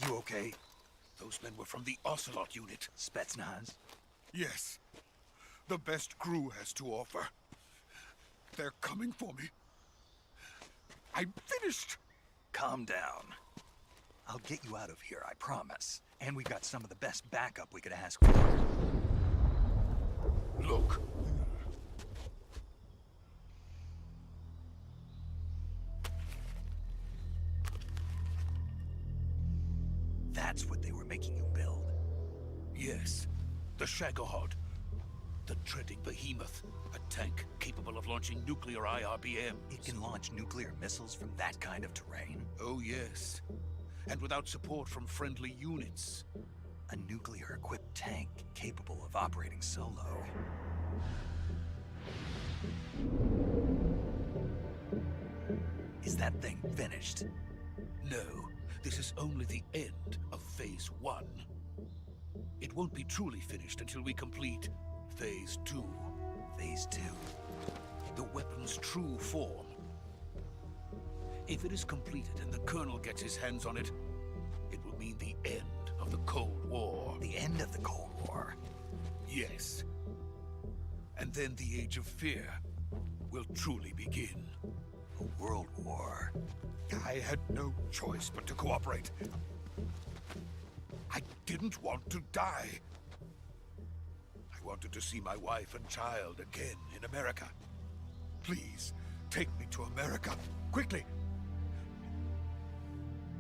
You okay? Those men were from the Ocelot unit. Spetsnaz? Yes. The best GRU has to offer. They're coming for me. I'm finished. Calm down. I'll get you out of here, I promise. And we've got some of the best backup we could ask for. Look. That's what they were making you build? Yes. The Shagohod. The treading behemoth. A tank capable of launching nuclear IRBM. It can launch nuclear missiles from that kind of terrain? Oh, yes. And without support from friendly units. A nuclear-equipped tank capable of operating solo. Is that thing finished? No. This is only the end of Phase 1. It won't be truly finished until we complete Phase 2. Phase 2? The weapon's true form. If it is completed and the Colonel gets his hands on it, it will mean the end of the Cold War. The end of the Cold War? Yes. And then the Age of Fear will truly begin. A world war? I had no choice but to cooperate. I didn't want to die. I wanted to see my wife and child again in America. Please, take me to America, quickly.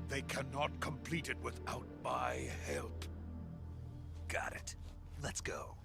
They cannot complete it without my help. Got it. Let's go.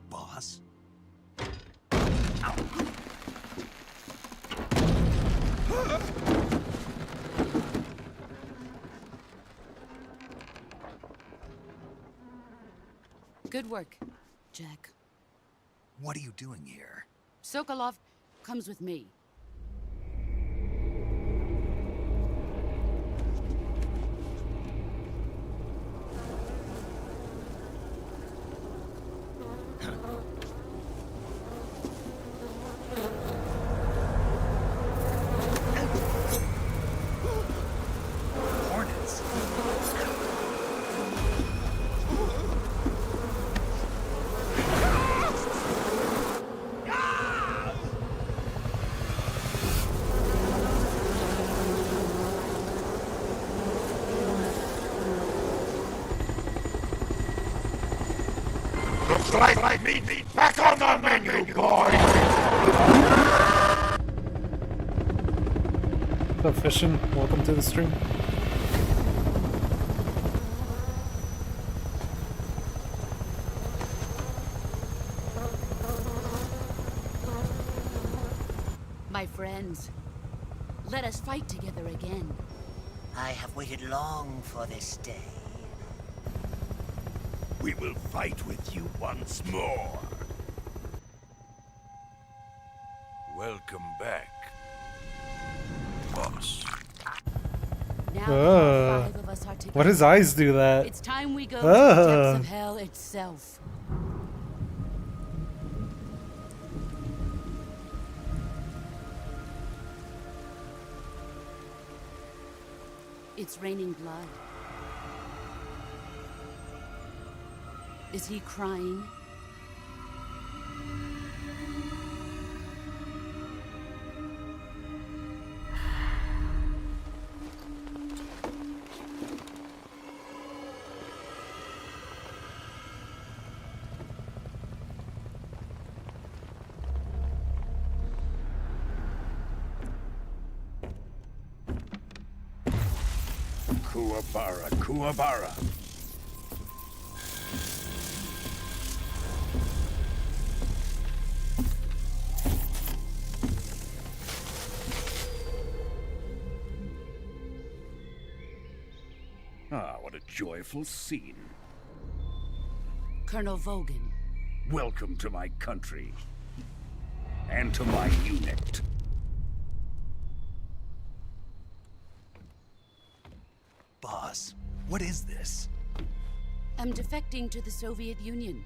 Boss? Good work, Jack. What are you doing here? Sokolov comes with me. Hornets? Looks like meat back on the menu, boys! What's up, Fishin? Welcome to the stream. My friends, let us fight together again. I have waited long for this day. We will fight with you once more. Welcome back, boss. Now all 5 of us are together. Why does eyes do that? It's time we go to the depths of hell itself. It's raining blood. Is he crying? Kuwabara, Kuwabara. Ah, what a joyful scene. Colonel Vogan. Welcome to my country. And to my unit. Boss, what is this? I'm defecting to the Soviet Union.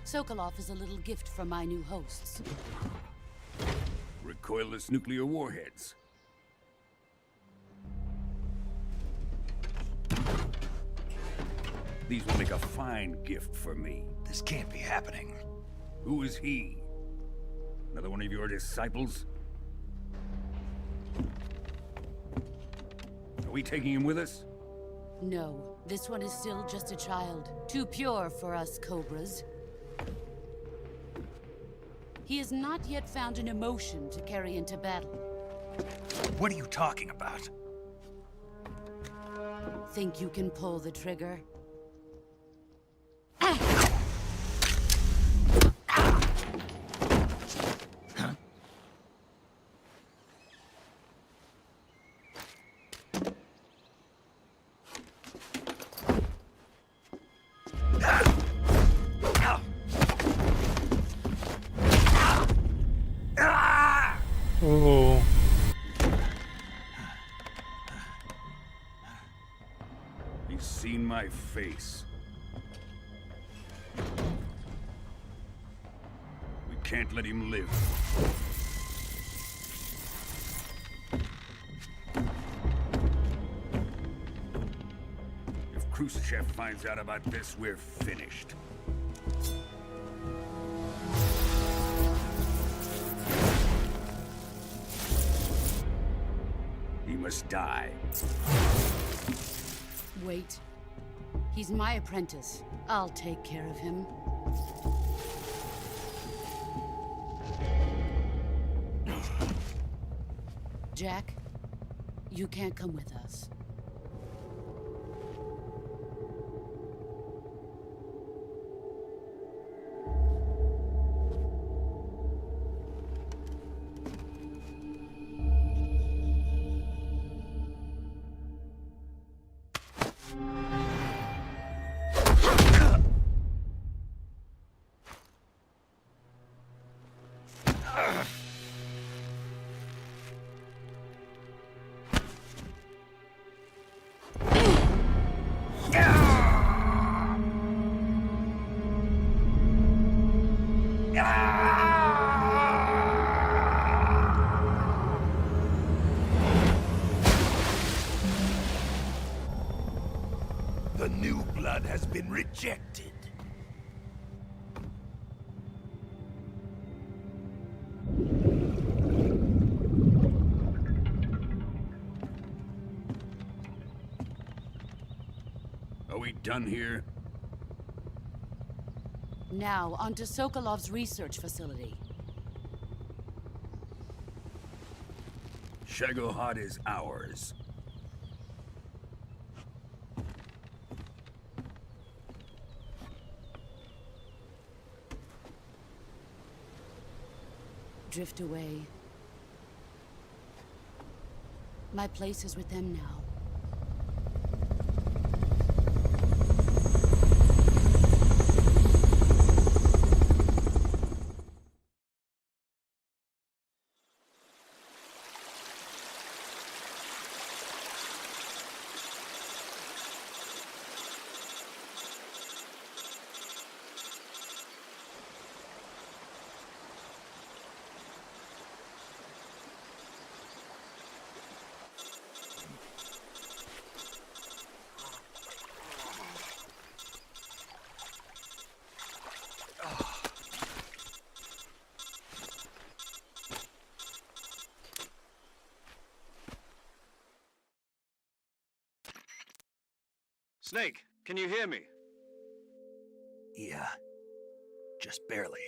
Sokolov is a little gift from my new hosts. Recoilless nuclear warheads. These will make a fine gift for me. This can't be happening. Who is he? Another one of your disciples? Are we taking him with us? No, this one is still just a child. Too pure for us Cobras. He has not yet found an emotion to carry into battle. What are you talking about? Think you can pull the trigger? Oh. He's seen my face. We can't let him live. If Khrushchev finds out about this, we're finished. He must die. Wait. He's my apprentice. I'll take care of him. Jack, you can't come with us. The new blood has been rejected. Are we done here? Now, onto Sokolov's research facility. Shagohod is ours. Drift away. My place is with them now. Snake, can you hear me? Yeah. Just barely.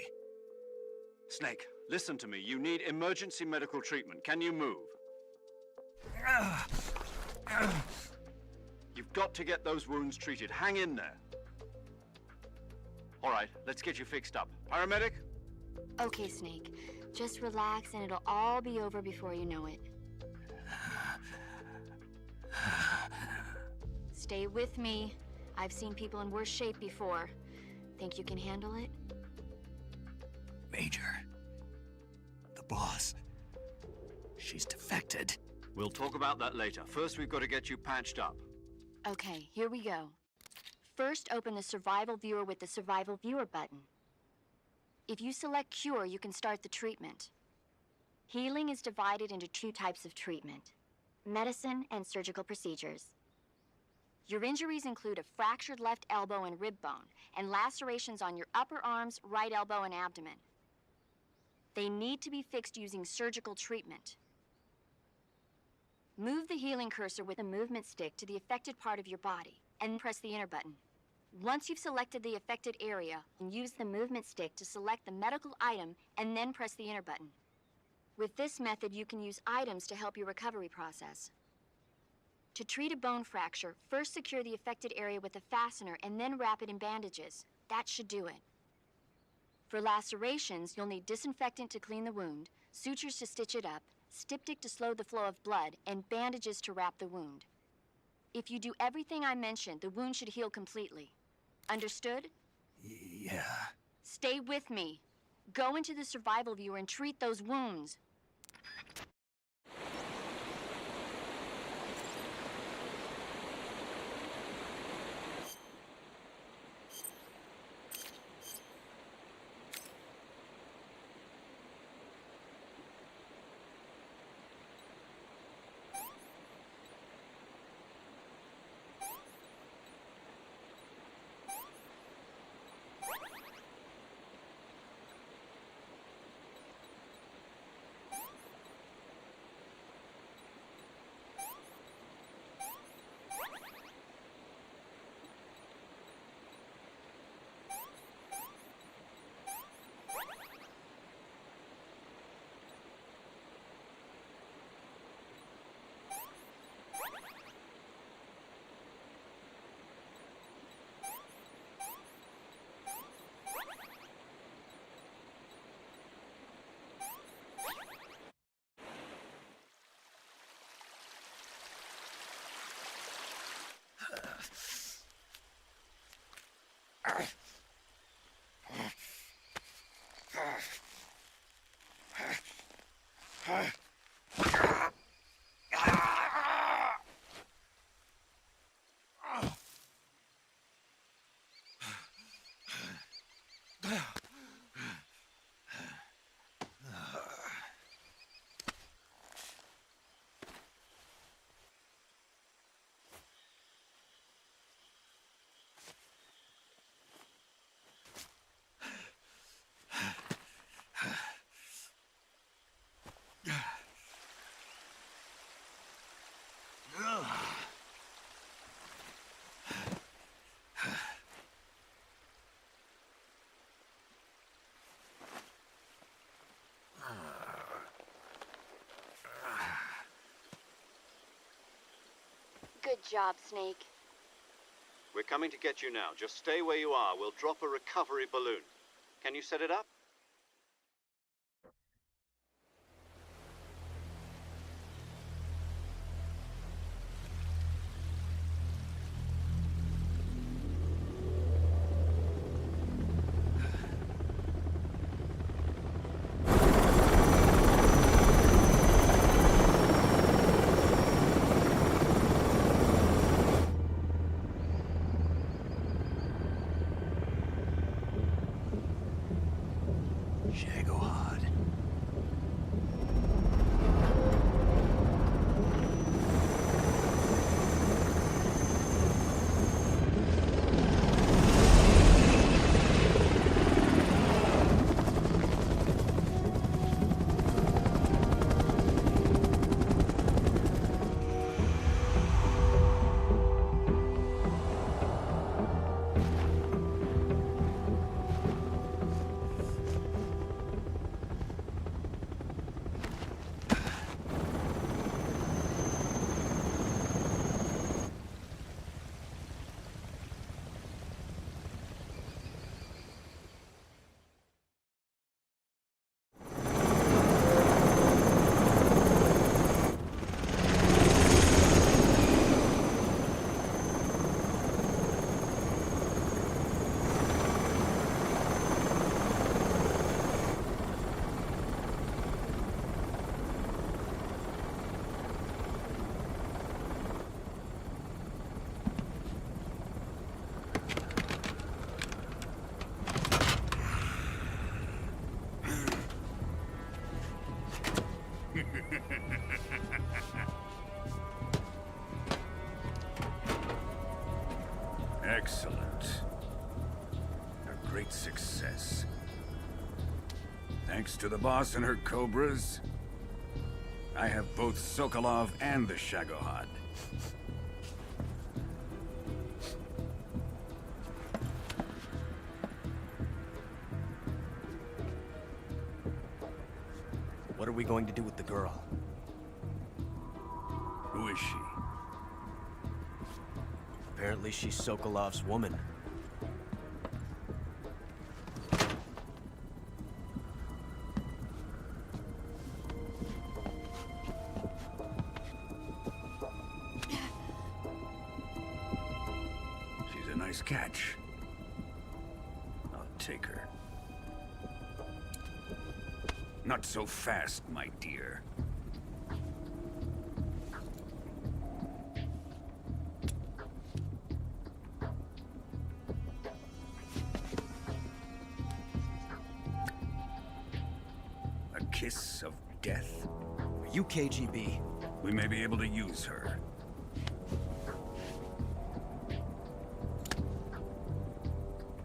Snake, listen to me. You need emergency medical treatment. Can you move? You've got to get those wounds treated. Hang in there. All right, let's get you fixed up. Paramedic? Okay, Snake. Just relax and it'll all be over before you know it. Stay with me. I've seen people in worse shape before. Think you can handle it? Major. The boss. She's defected. We'll talk about that later. First, we've got to get you patched up. Okay, here we go. First, open the Survival Viewer with the Survival Viewer button. If you select Cure, you can start the treatment. Healing is divided into two types of treatment: medicine and surgical procedures. Your injuries include a fractured left elbow and rib bone, and lacerations on your upper arms, right elbow, and abdomen. They need to be fixed using surgical treatment. Move the healing cursor with a movement stick to the affected part of your body, and press the enter button. Once you've selected the affected area, use the movement stick to select the medical item, and then press the enter button. With this method, you can use items to help your recovery process. To treat a bone fracture, first secure the affected area with a fastener and then wrap it in bandages. That should do it. For lacerations, you'll need disinfectant to clean the wound, sutures to stitch it up, styptic to slow the flow of blood, and bandages to wrap the wound. If you do everything I mentioned, the wound should heal completely. Understood? Yeah. Stay with me. Go into the survival viewer and treat those wounds. Good job, Snake. We're coming to get you now. Just stay where you are. We'll drop a recovery balloon. Can you set it up? Shagohod. Excellent. A great success. Thanks to the boss and her cobras, I have both Sokolov and the Shagohod. What are are we going to do with the girl? Who is she? Apparently she's Sokolov's woman. She's a nice catch. I'll take her. Not so fast, my dear. A kiss of death? Are you KGB? We may be able to use her.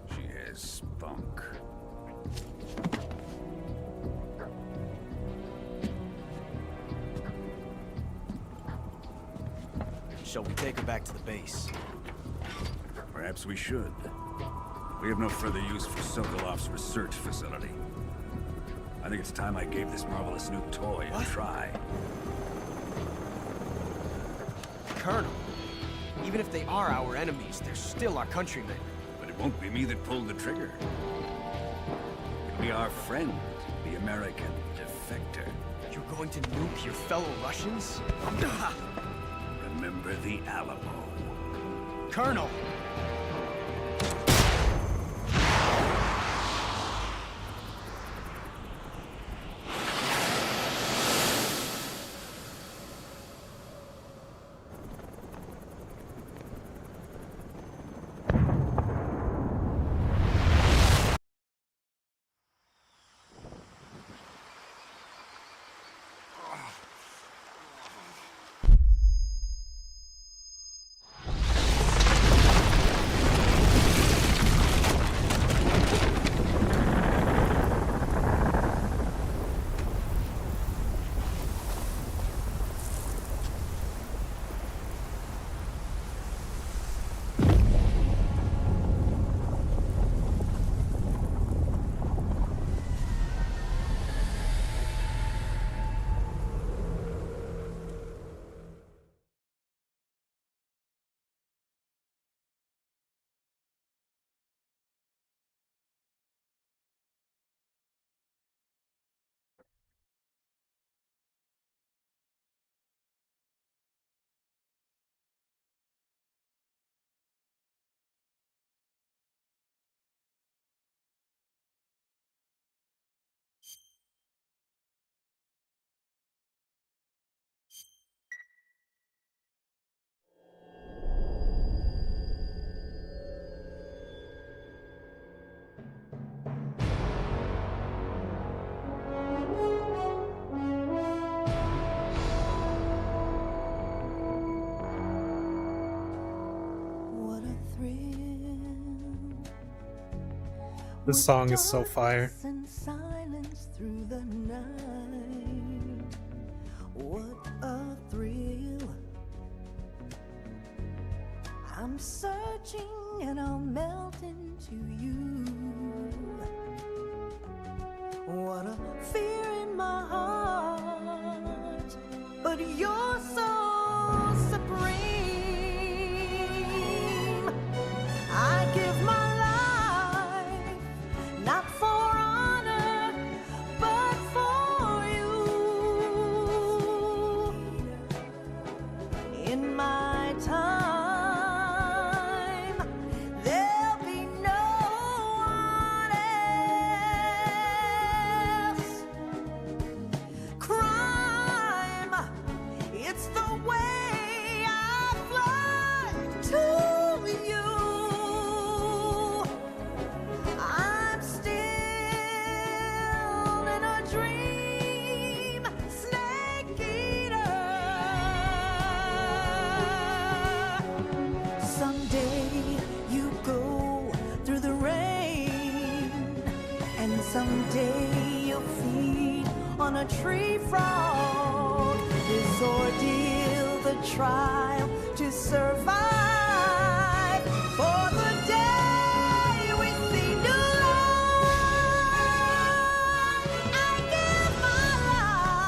She has spunk. Shall we take her back to the base? Perhaps we should. We have no further use for Sokolov's research facility. I think it's time I gave this marvelous new toy a try. Colonel, even if they are our enemies, they're still our countrymen. But it won't be me that pulled the trigger. It'll be our friend, the American defector. You're going to nuke your fellow Russians? Remember the Alamo. Colonel! This song is so fire. And silence through the night. What a thrill. I'm searching and I'll melt into you. What a fear in my heart. But you're so supreme. I give my not for honor, but for you. In my time, there'll be no one else. Crime, it's the way I fly to you. Someday you'll feed on a tree frog. This ordeal, the trial to survive. For the day we see new life, I give my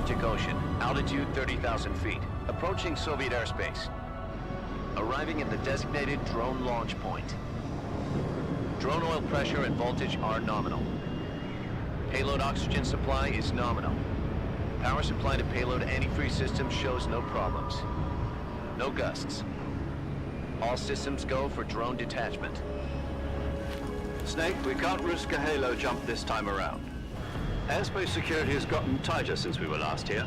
Arctic Ocean. Altitude 30,000 feet. Approaching Soviet airspace. Arriving at the designated drone launch point. Drone oil pressure and voltage are nominal. Payload oxygen supply is nominal. Power supply to payload antifreeze system shows no problems. No gusts. All systems go for drone detachment. Snake, we can't risk a halo jump this time around. Airspace security has gotten tighter since we were last here.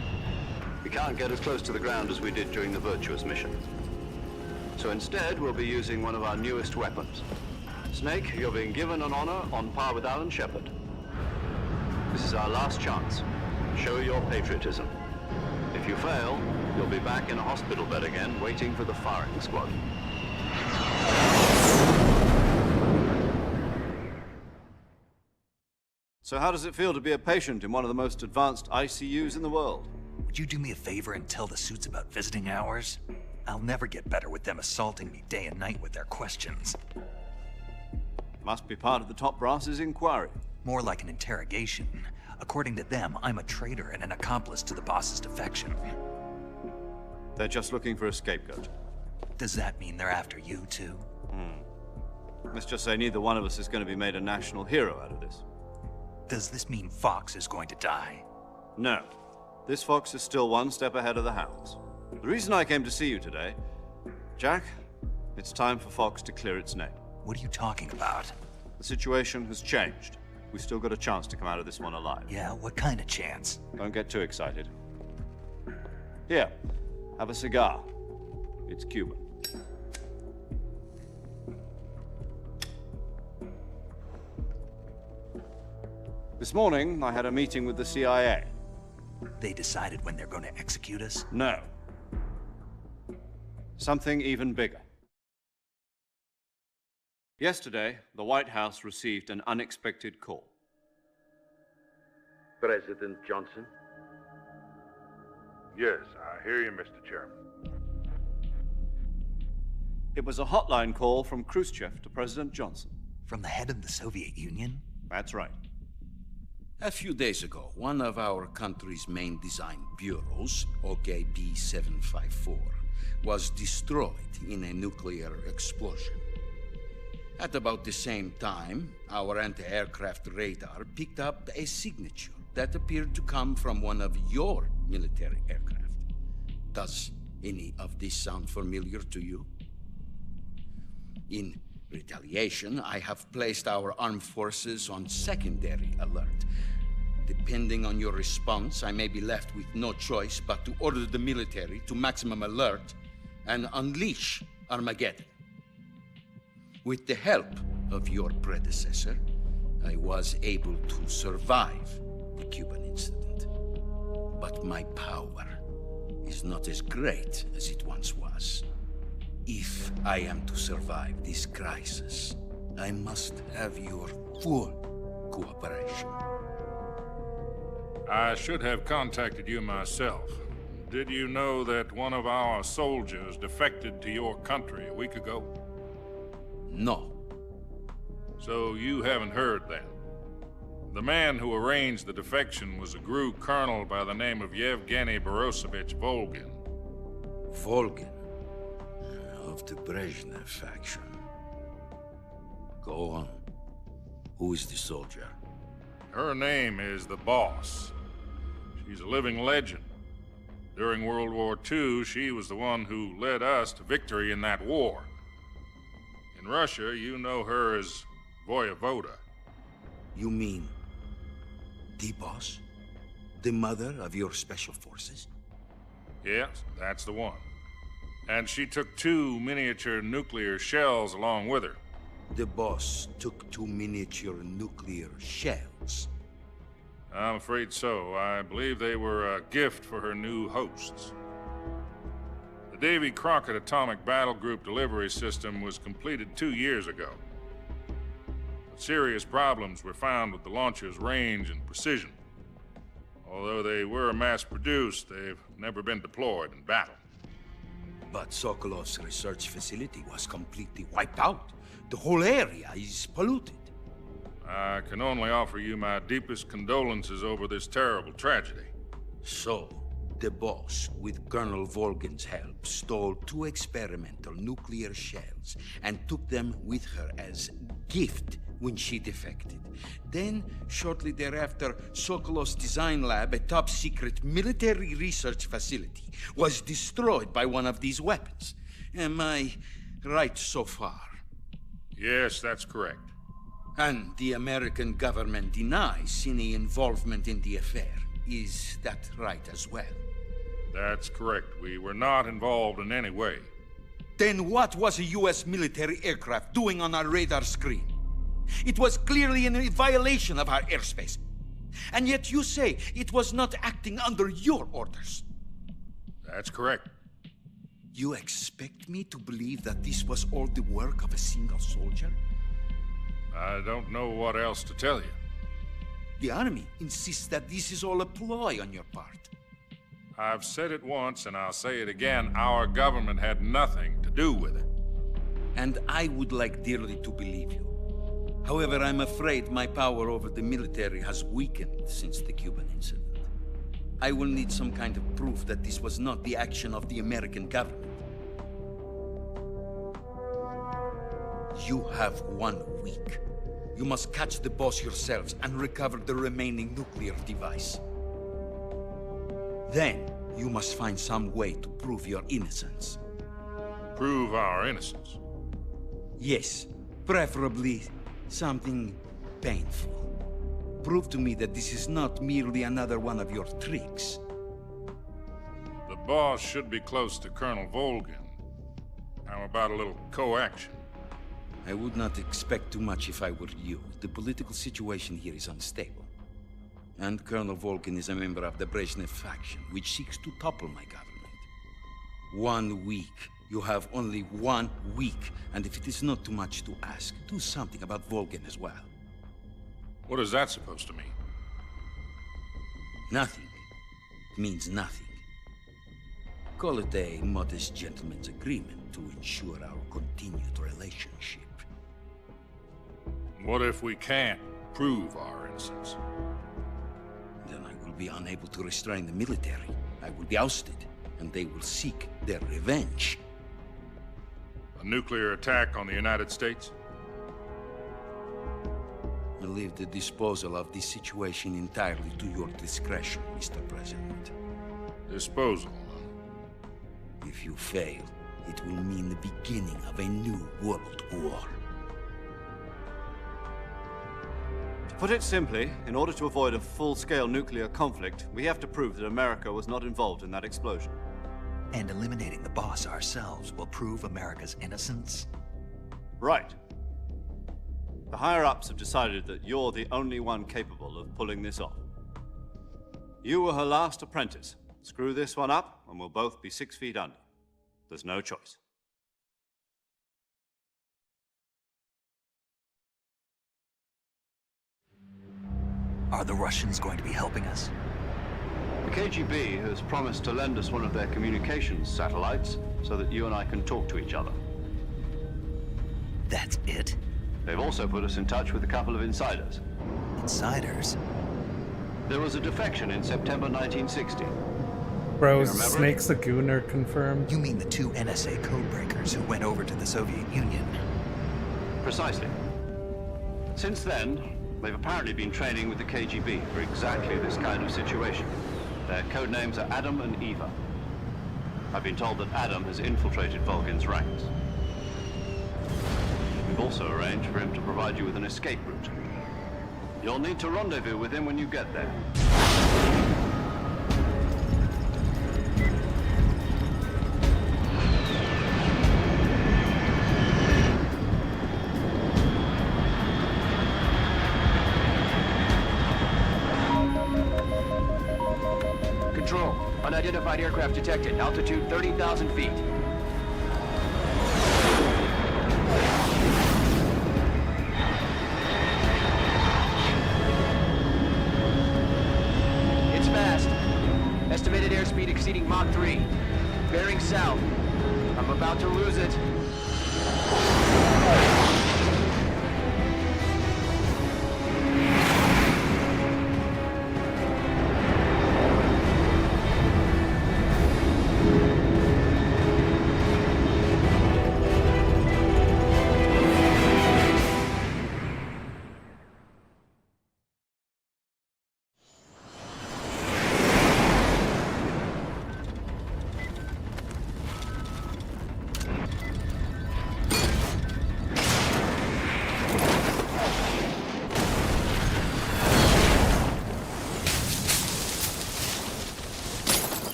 We can't get as close to the ground as we did during the Virtuous mission. So instead, we'll be using one of our newest weapons. Snake, you're being given an honor on par with Alan Shepard. This is our last chance. Show your patriotism. If you fail, you'll be back in a hospital bed again, waiting for the firing squad. So how does it feel to be a patient in one of the most advanced ICUs in the world? Would you do me a favor and tell the suits about visiting hours? I'll never get better with them assaulting me day and night with their questions. Must be part of the top brass's inquiry. More like an interrogation. According to them, I'm a traitor and an accomplice to the boss's defection. They're just looking for a scapegoat. Does that mean they're after you, too? Let's just say neither one of us is going to be made a national hero out of this. Does this mean Fox is going to die? No. This Fox is still one step ahead of the Hounds. The reason I came to see you today, Jack, it's time for Fox to clear its name. What are you talking about? The situation has changed. We've still got a chance to come out of this one alive. Yeah, what kind of chance? Don't get too excited. Here, have a cigar. It's Cuban. This morning, I had a meeting with the CIA. They decided when they're going to execute us? No. Something even bigger. Yesterday, the White House received an unexpected call. President Johnson? Yes, I hear you, Mr. Chairman. It was a hotline call from Khrushchev to President Johnson. From the head of the Soviet Union? That's right. A few days ago, one of our country's main design bureaus, OKB 754, was destroyed in a nuclear explosion. At about the same time, our anti-aircraft radar picked up a signature that appeared to come from one of your military aircraft. Does any of this sound familiar to you? In retaliation, I have placed our armed forces on secondary alert. Depending on your response, I may be left with no choice but to order the military to maximum alert and unleash Armageddon. With the help of your predecessor, I was able to survive the Cuban incident. But my power is not as great as it once was. If I am to survive this crisis, I must have your full cooperation. I should have contacted you myself. Did you know that one of our soldiers defected to your country a week ago? No. So you haven't heard then? The man who arranged the defection was a GRU colonel by the name of Yevgeny Borosovich Volgin. Volgin? Of the Brezhnev faction. Go on. Who is the soldier? Her name is the Boss. She's a living legend. During World War II, she was the one who led us to victory in that war. In Russia, you know her as Voyevoda. You mean the Boss? The mother of your special forces? Yes, that's the one. And she took 2 miniature nuclear shells along with her. The Boss took 2 miniature nuclear shells? I'm afraid so. I believe they were a gift for her new hosts. The Davy Crockett Atomic Battle Group delivery system was completed 2 years ago. But serious problems were found with the launcher's range and precision. Although they were mass-produced, they've never been deployed in battle. But Sokolov's research facility was completely wiped out. The whole area is polluted. I can only offer you my deepest condolences over this terrible tragedy. So, the boss, with Colonel Volgin's help, stole 2 experimental nuclear shells and took them with her as gift when she defected. Then, shortly thereafter, Sokolov's design lab, a top-secret military research facility, was destroyed by one of these weapons. Am I right so far? Yes, that's correct. And the American government denies any involvement in the affair. Is that right as well? That's correct. We were not involved in any way. Then what was a U.S. military aircraft doing on our radar screen? It was clearly in violation of our airspace. And yet you say it was not acting under your orders. That's correct. You expect me to believe that this was all the work of a single soldier? I don't know what else to tell you. The Army insists that this is all a ploy on your part. I've said it once, and I'll say it again. Our government had nothing to do with it. And I would like dearly to believe you. However, I'm afraid my power over the military has weakened since the Cuban incident. I will need some kind of proof that this was not the action of the American government. You have 1 week. You must catch the boss yourselves and recover the remaining nuclear device. Then, you must find some way to prove your innocence. Prove our innocence? Yes, preferably something painful. Prove to me that this is not merely another one of your tricks. The boss should be close to Colonel Volgin. How about a little co-action? I would not expect too much if I were you. The political situation here is unstable. And Colonel Volgin is a member of the Brezhnev faction, which seeks to topple my government. 1 week. You have only 1 week. And if it is not too much to ask, do something about Volgin as well. What is that supposed to mean? Nothing. It means nothing. Call it a modest gentleman's agreement to ensure our continued relationship. What if we can't prove our innocence? Then I will be unable to restrain the military. I will be ousted, and they will seek their revenge. A nuclear attack on the United States? I leave the disposal of this situation entirely to your discretion, Mr. President. Disposal? If you fail, it will mean the beginning of a new world war. To put it simply, in order to avoid a full-scale nuclear conflict, we have to prove that America was not involved in that explosion. And eliminating the boss ourselves will prove America's innocence? Right. The higher-ups have decided that you're the only one capable of pulling this off. You were her last apprentice. Screw this one up, and we'll both be 6 feet under. There's no choice. Are the Russians going to be helping us? The KGB has promised to lend us one of their communications satellites so that you and I can talk to each other. That's it? They've also put us in touch with a couple of insiders. Insiders? There was a defection in September 1960. Bro, is Snake's a Gooner confirmed? You mean the 2 NSA codebreakers who went over to the Soviet Union? Precisely. Since then, they've apparently been training with the KGB for exactly this kind of situation. Their code names are Adam and Eva. I've been told that Adam has infiltrated Volgin's ranks. We've also arranged for him to provide you with an escape route. You'll need to rendezvous with him when you get there. Control. Unidentified aircraft detected. Altitude 30,000 feet. It's fast. Estimated airspeed exceeding Mach 3. Bearing south. I'm about to lose it.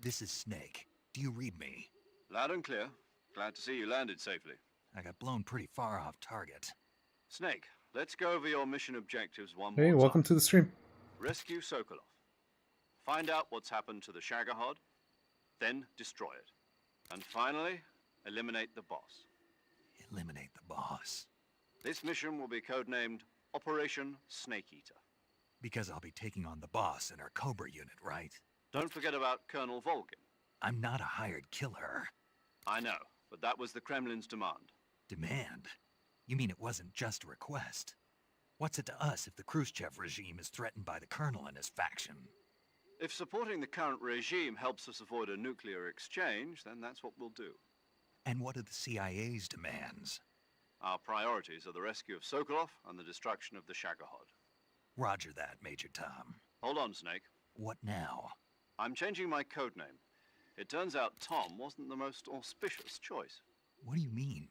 This is Snake. Do you read me? Loud and clear. Glad to see you landed safely. I got blown pretty far off target. Snake, let's go over your mission objectives one more Hey, time. welcome to the stream. Rescue Sokolov. Find out what's happened to the Shagohod, then destroy it. And finally, eliminate the boss. Eliminate the boss. This mission will be codenamed Operation Snake Eater. Because I'll be taking on the boss in our Cobra unit, right? Don't forget about Colonel Volgin. I'm not a hired killer. I know, but that was the Kremlin's demand. Demand? You mean it wasn't just a request? What's it to us if the Khrushchev regime is threatened by the Colonel and his faction? If supporting the current regime helps us avoid a nuclear exchange, then that's what we'll do. And what are the CIA's demands? Our priorities are the rescue of Sokolov and the destruction of the Shagohod. Roger that, Major Tom. Hold on, Snake. What now? I'm changing my codename. It turns out Tom wasn't the most auspicious choice. What do you mean?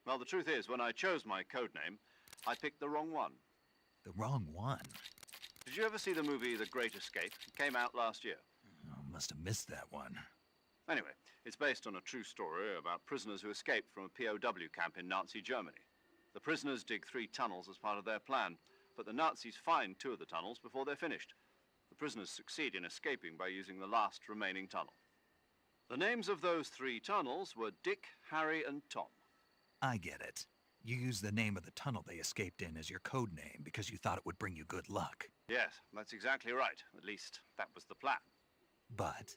Well, the truth is, when I chose my codename, I picked the wrong one. The wrong one? Did you ever see the movie The Great Escape? It came out last year. Oh, must have missed that one. Anyway, it's based on a true story about prisoners who escaped from a POW camp in Nazi Germany. The prisoners dig 3 tunnels as part of their plan, but the Nazis find 2 of the tunnels before they're finished. The prisoners succeed in escaping by using the last remaining tunnel. The names of those 3 tunnels were Dick, Harry, and Tom. I get it. You used the name of the tunnel they escaped in as your code name because you thought it would bring you good luck. Yes, that's exactly right. At least, that was the plan. But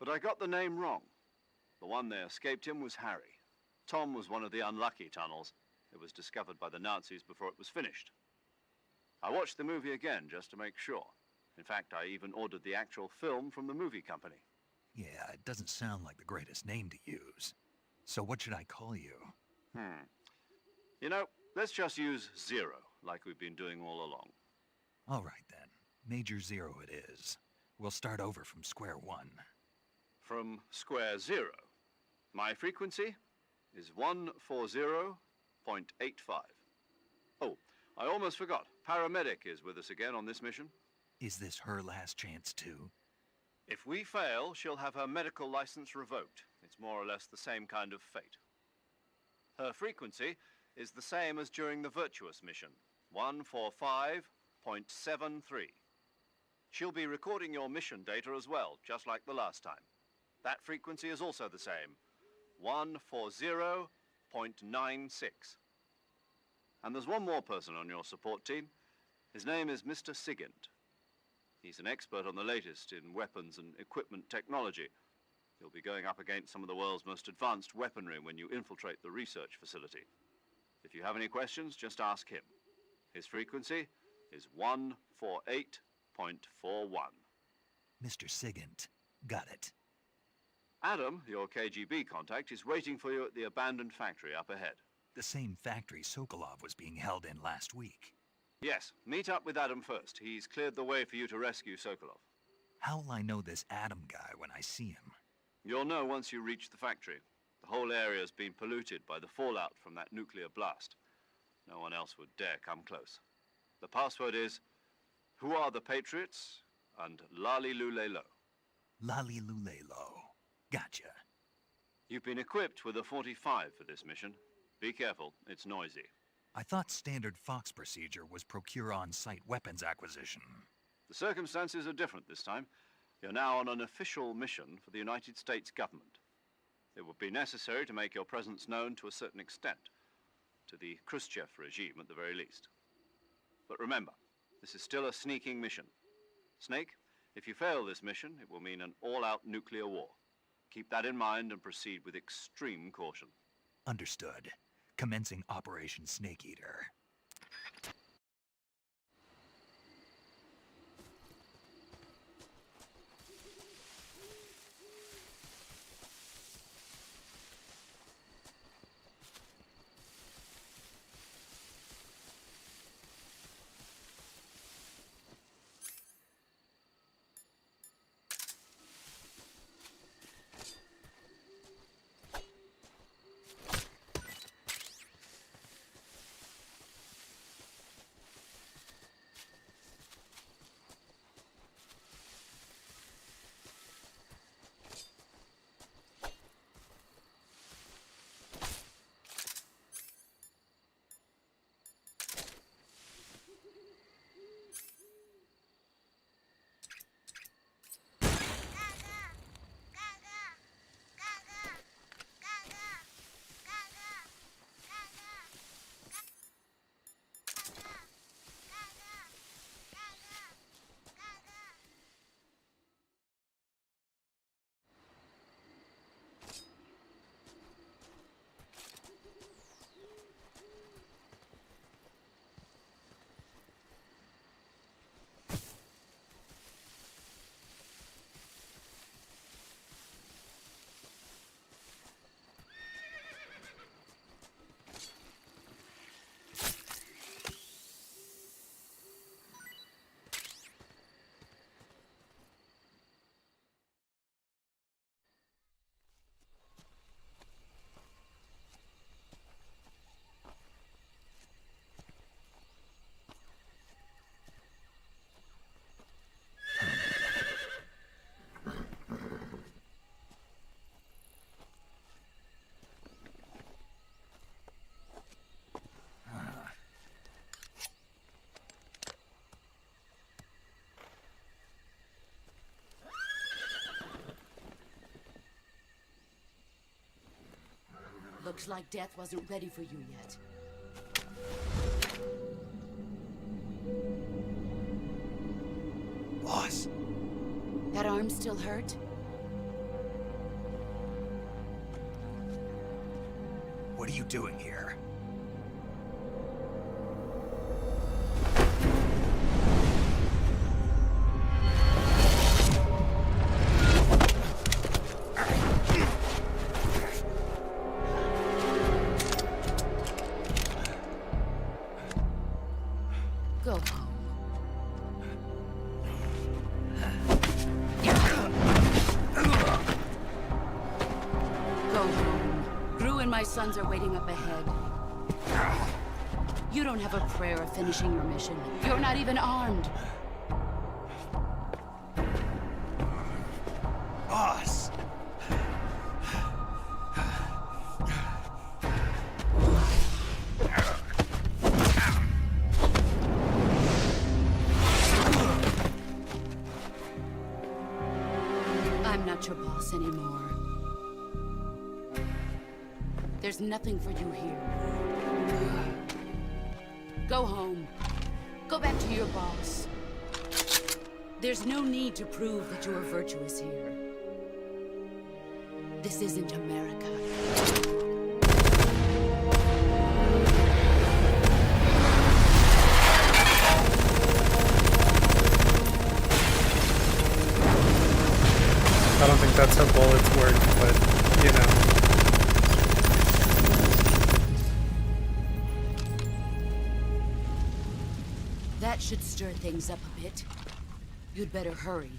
I got the name wrong. The one they escaped in was Harry. Tom was one of the unlucky tunnels. It was discovered by the Nazis before it was finished. I watched the movie again just to make sure. In fact, I even ordered the actual film from the movie company. yeah, it doesn't sound like the greatest name to use. So what should I call you? You know, let's just use Zero, like we've been doing all along. All right then. Major Zero it is. We'll start over from square one. From square 0. My frequency is 140.85. Oh, I almost forgot. Paramedic is with us again on this mission. Is this her last chance too? If we fail, she'll have her medical license revoked. It's more or less the same kind of fate. Her frequency is the same as during the Virtuous mission, 145.73. She'll be recording your mission data as well, just like the last time. That frequency is also the same, 140.96. And there's one more person on your support team. His name is Mr. Sigint. He's an expert on the latest in weapons and equipment technology. You'll be going up against some of the world's most advanced weaponry when you infiltrate the research facility. If you have any questions, just ask him. His frequency is 148.41. Mr. Sigint. Got it. Adam, your KGB contact, is waiting for you at the abandoned factory up ahead. The same factory Sokolov was being held in last week. Yes, meet up with Adam first. He's cleared the way for you to rescue Sokolov. How'll I know this Adam guy when I see him? You'll know once you reach the factory. The whole area's been polluted by the fallout from that nuclear blast. No one else would dare come close. The password is, "Who are the Patriots?" and Lali Lulelo. Lali Lulelo. Gotcha. You've been equipped with a 45 for this mission. Be careful, it's noisy. I thought standard Fox procedure was procure on-site weapons acquisition. The circumstances are different this time. You're now on an official mission for the United States government. It would be necessary to make your presence known to a certain extent, to the Khrushchev regime at the very least. But remember, this is still a sneaking mission. Snake, if you fail this mission, it will mean an all-out nuclear war. Keep that in mind and proceed with extreme caution. Understood. Commencing Operation Snake Eater. Looks like death wasn't ready for you yet. Boss. That arm still hurt? What are you doing here? Go home. Go home. Gru and my sons are waiting up ahead. You don't have a prayer of finishing your mission. You're not even armed. Boss! I'm not your boss anymore. There's nothing for you here. Go home. Go back to your boss. There's no need to prove that you are virtuous here. This isn't America. I don't think that's how bullets work, but, you know. That should stir things up a bit. You'd better hurry.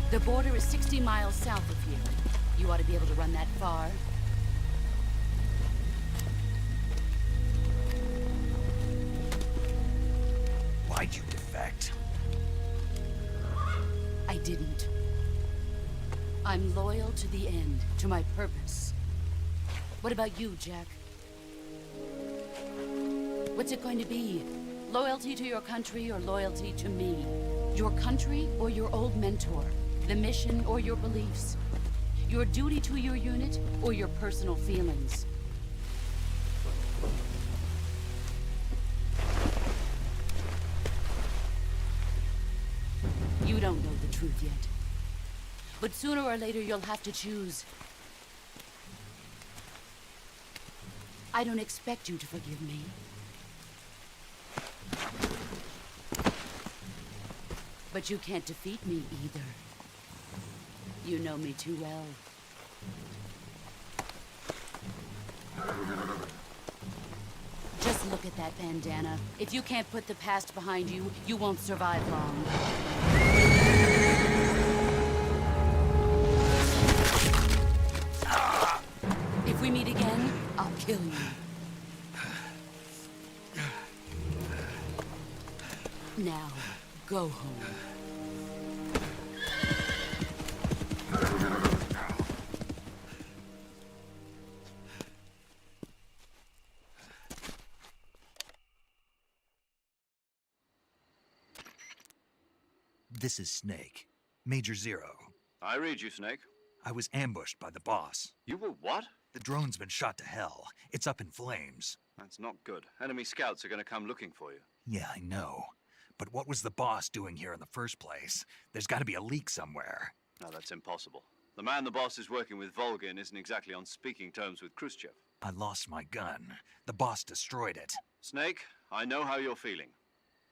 The border is 60 miles south of here. You ought to be able to run that far. Why'd you defect? I didn't. I'm loyal to the end, to my purpose. What about you, Jack? What's it going to be? Loyalty to your country or loyalty to me? Your country or your old mentor? The mission or your beliefs? Your duty to your unit or your personal feelings? You don't know the truth yet. But sooner or later, you'll have to choose. I don't expect you to forgive me. But you can't defeat me either. You know me too well. Just look at that bandana. If you can't put the past behind you, you won't survive long. If we meet again, I'll kill you. Now, go home. This is Snake. Major Zero. I read you, Snake. I was ambushed by the boss. You were what? The drone's been shot to hell. It's up in flames. That's not good. Enemy scouts are going to come looking for you. Yeah, I know. But what was the boss doing here in the first place? There's got to be a leak somewhere. No, that's impossible. The man the boss is working with, Volgin, isn't exactly on speaking terms with Khrushchev. I lost my gun. The boss destroyed it. Snake, I know how you're feeling.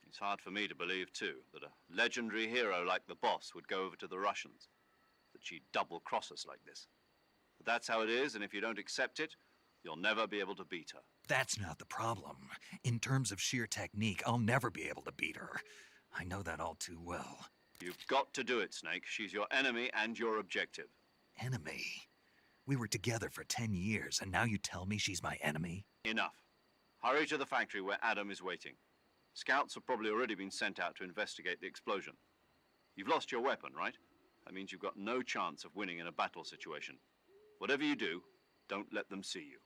It's hard for me to believe, too, that a legendary hero like the boss would go over to the Russians. That she'd double-cross us like this. But that's how it is, and if you don't accept it, you'll never be able to beat her. That's not the problem. In terms of sheer technique, I'll never be able to beat her. I know that all too well. You've got to do it, Snake. She's your enemy and your objective. Enemy? We were together for 10 years, and now you tell me she's my enemy? Enough. Hurry to the factory where Adam is waiting. Scouts have probably already been sent out to investigate the explosion. You've lost your weapon, right? That means you've got no chance of winning in a battle situation. Whatever you do, don't let them see you.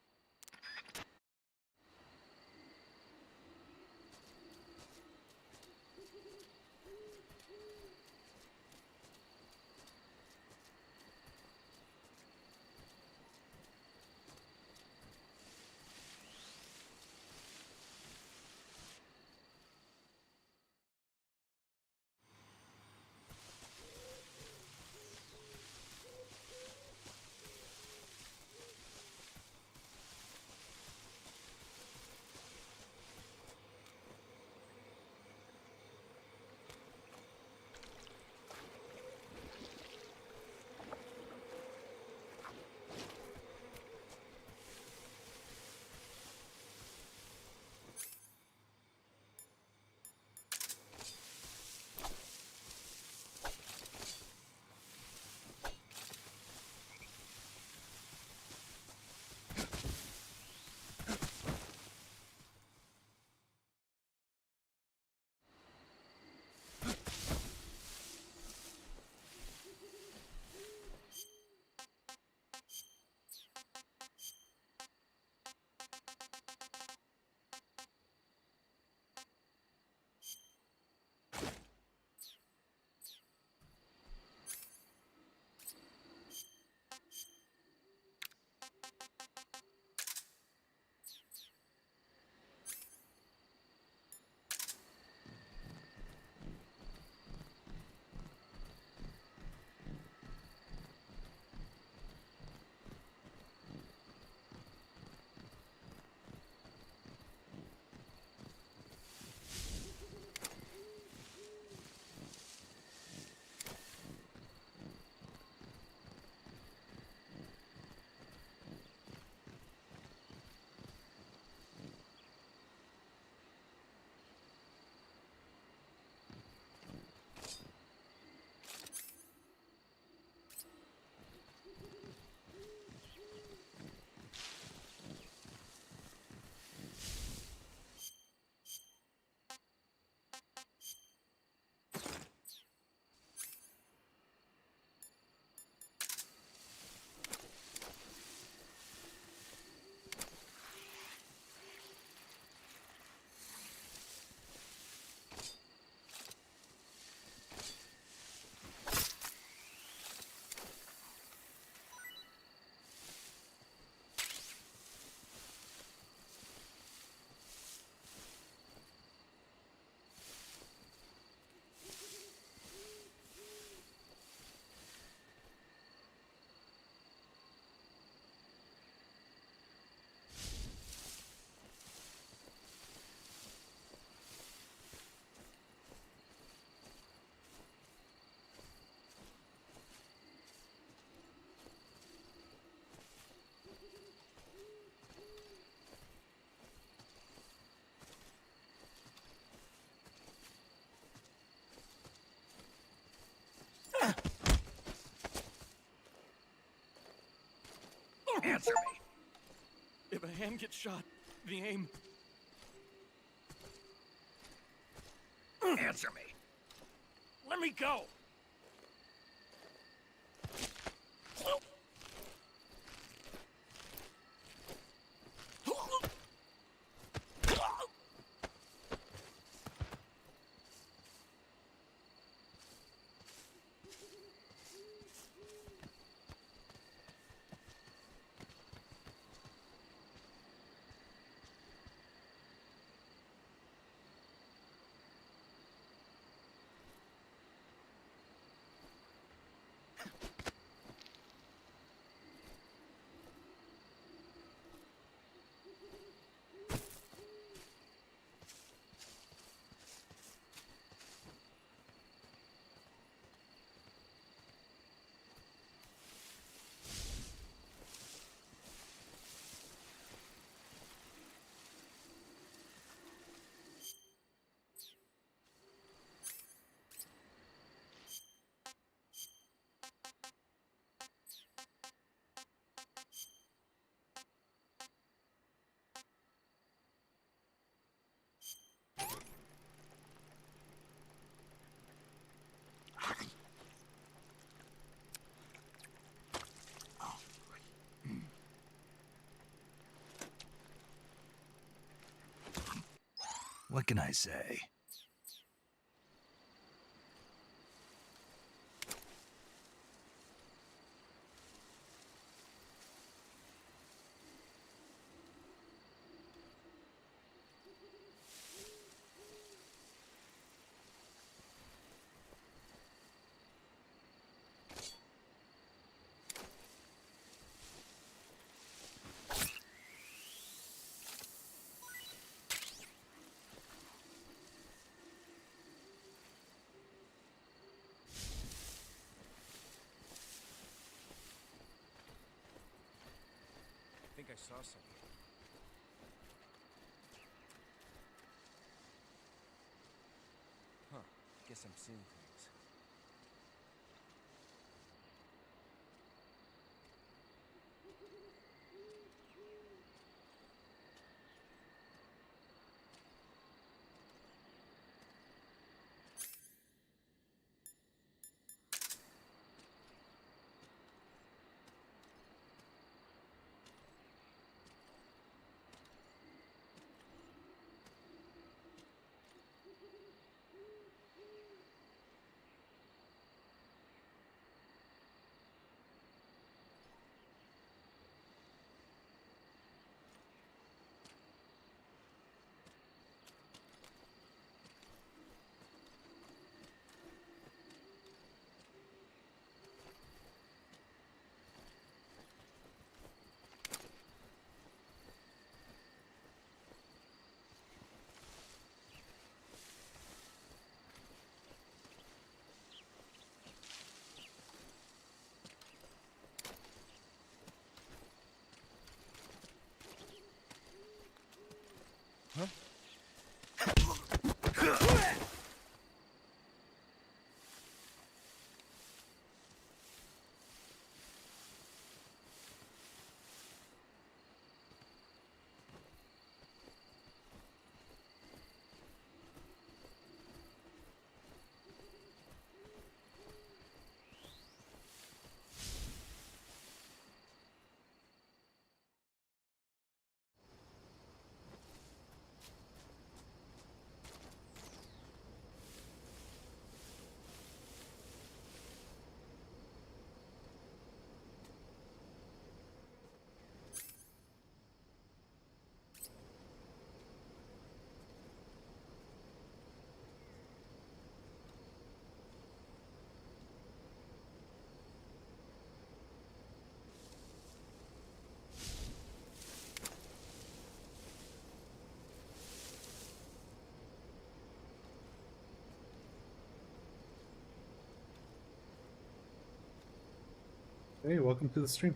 Answer me. If a hand gets shot, the aim... Answer me. Let me go! What can I say? I think I saw something. Huh. Guess I'm seeing things. Huh? Hey, welcome to the stream.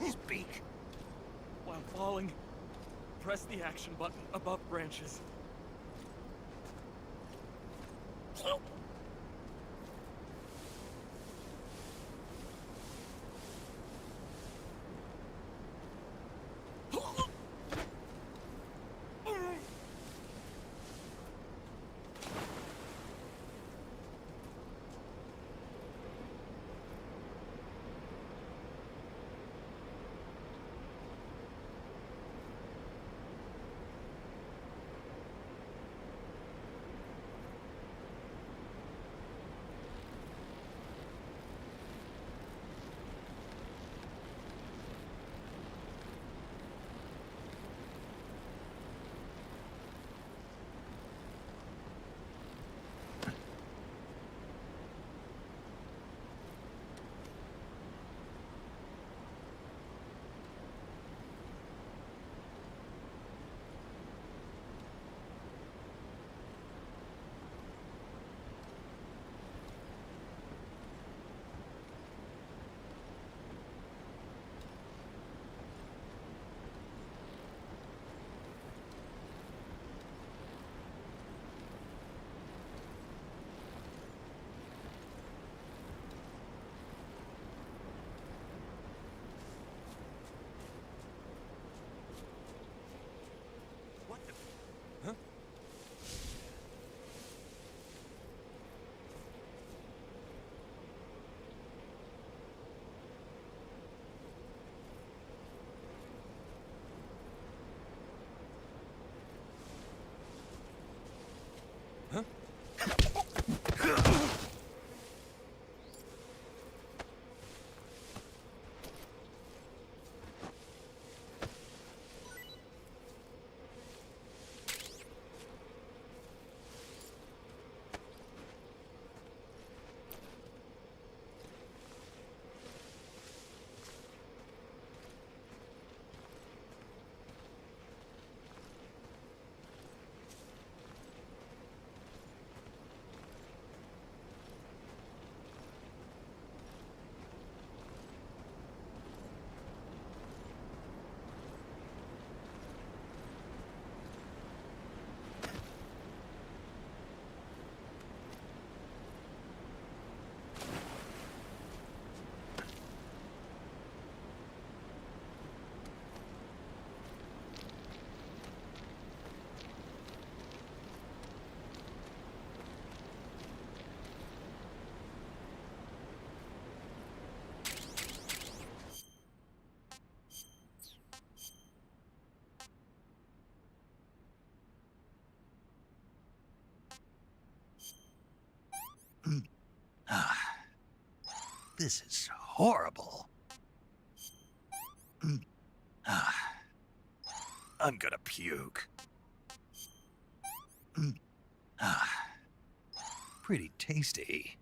his beak. While falling, press the action button above branches. This is horrible. I'm gonna puke. Pretty tasty.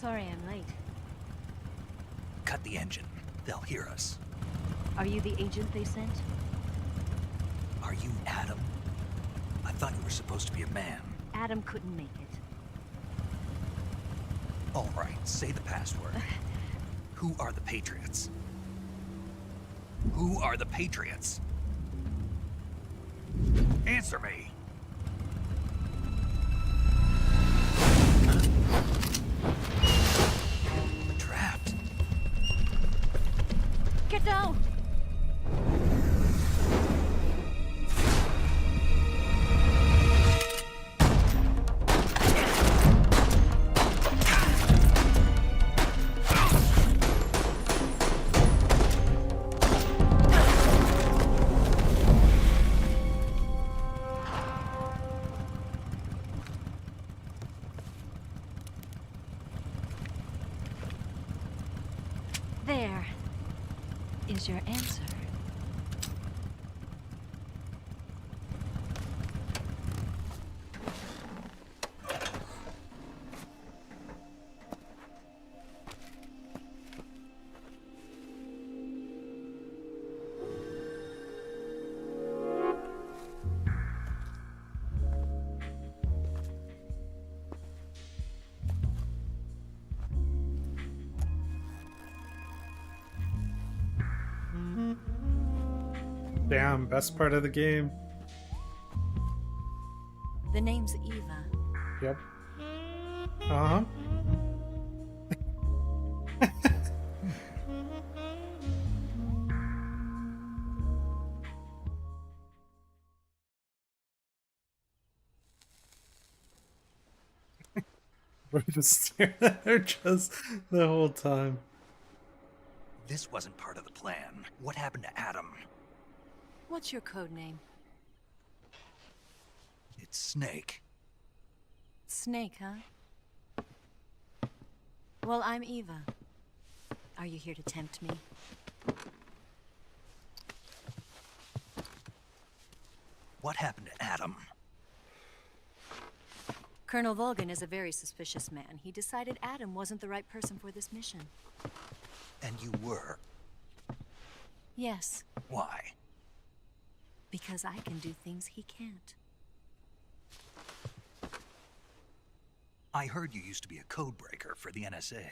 Sorry I'm late. Cut the engine. They'll hear us. Are you the agent they sent? Are you Adam? I thought you were supposed to be a man. Adam couldn't make it. All right, say the password. Who are the Patriots? Who are the Patriots? Answer me! We're trapped. Get down! There is your answer. Damn, best part of the game. The name's Eva. Yep. Uh-huh. We're just staring at her just the whole time. This wasn't part of the plan. What happened to Adam? What's your code name? It's Snake. Snake, huh? Well, I'm Eva. Are you here to tempt me? What happened to Adam? Colonel Volgin is a very suspicious man. He decided Adam wasn't the right person for this mission. And you were? Yes. Why? Because I can do things he can't. I heard you used to be a codebreaker for the NSA.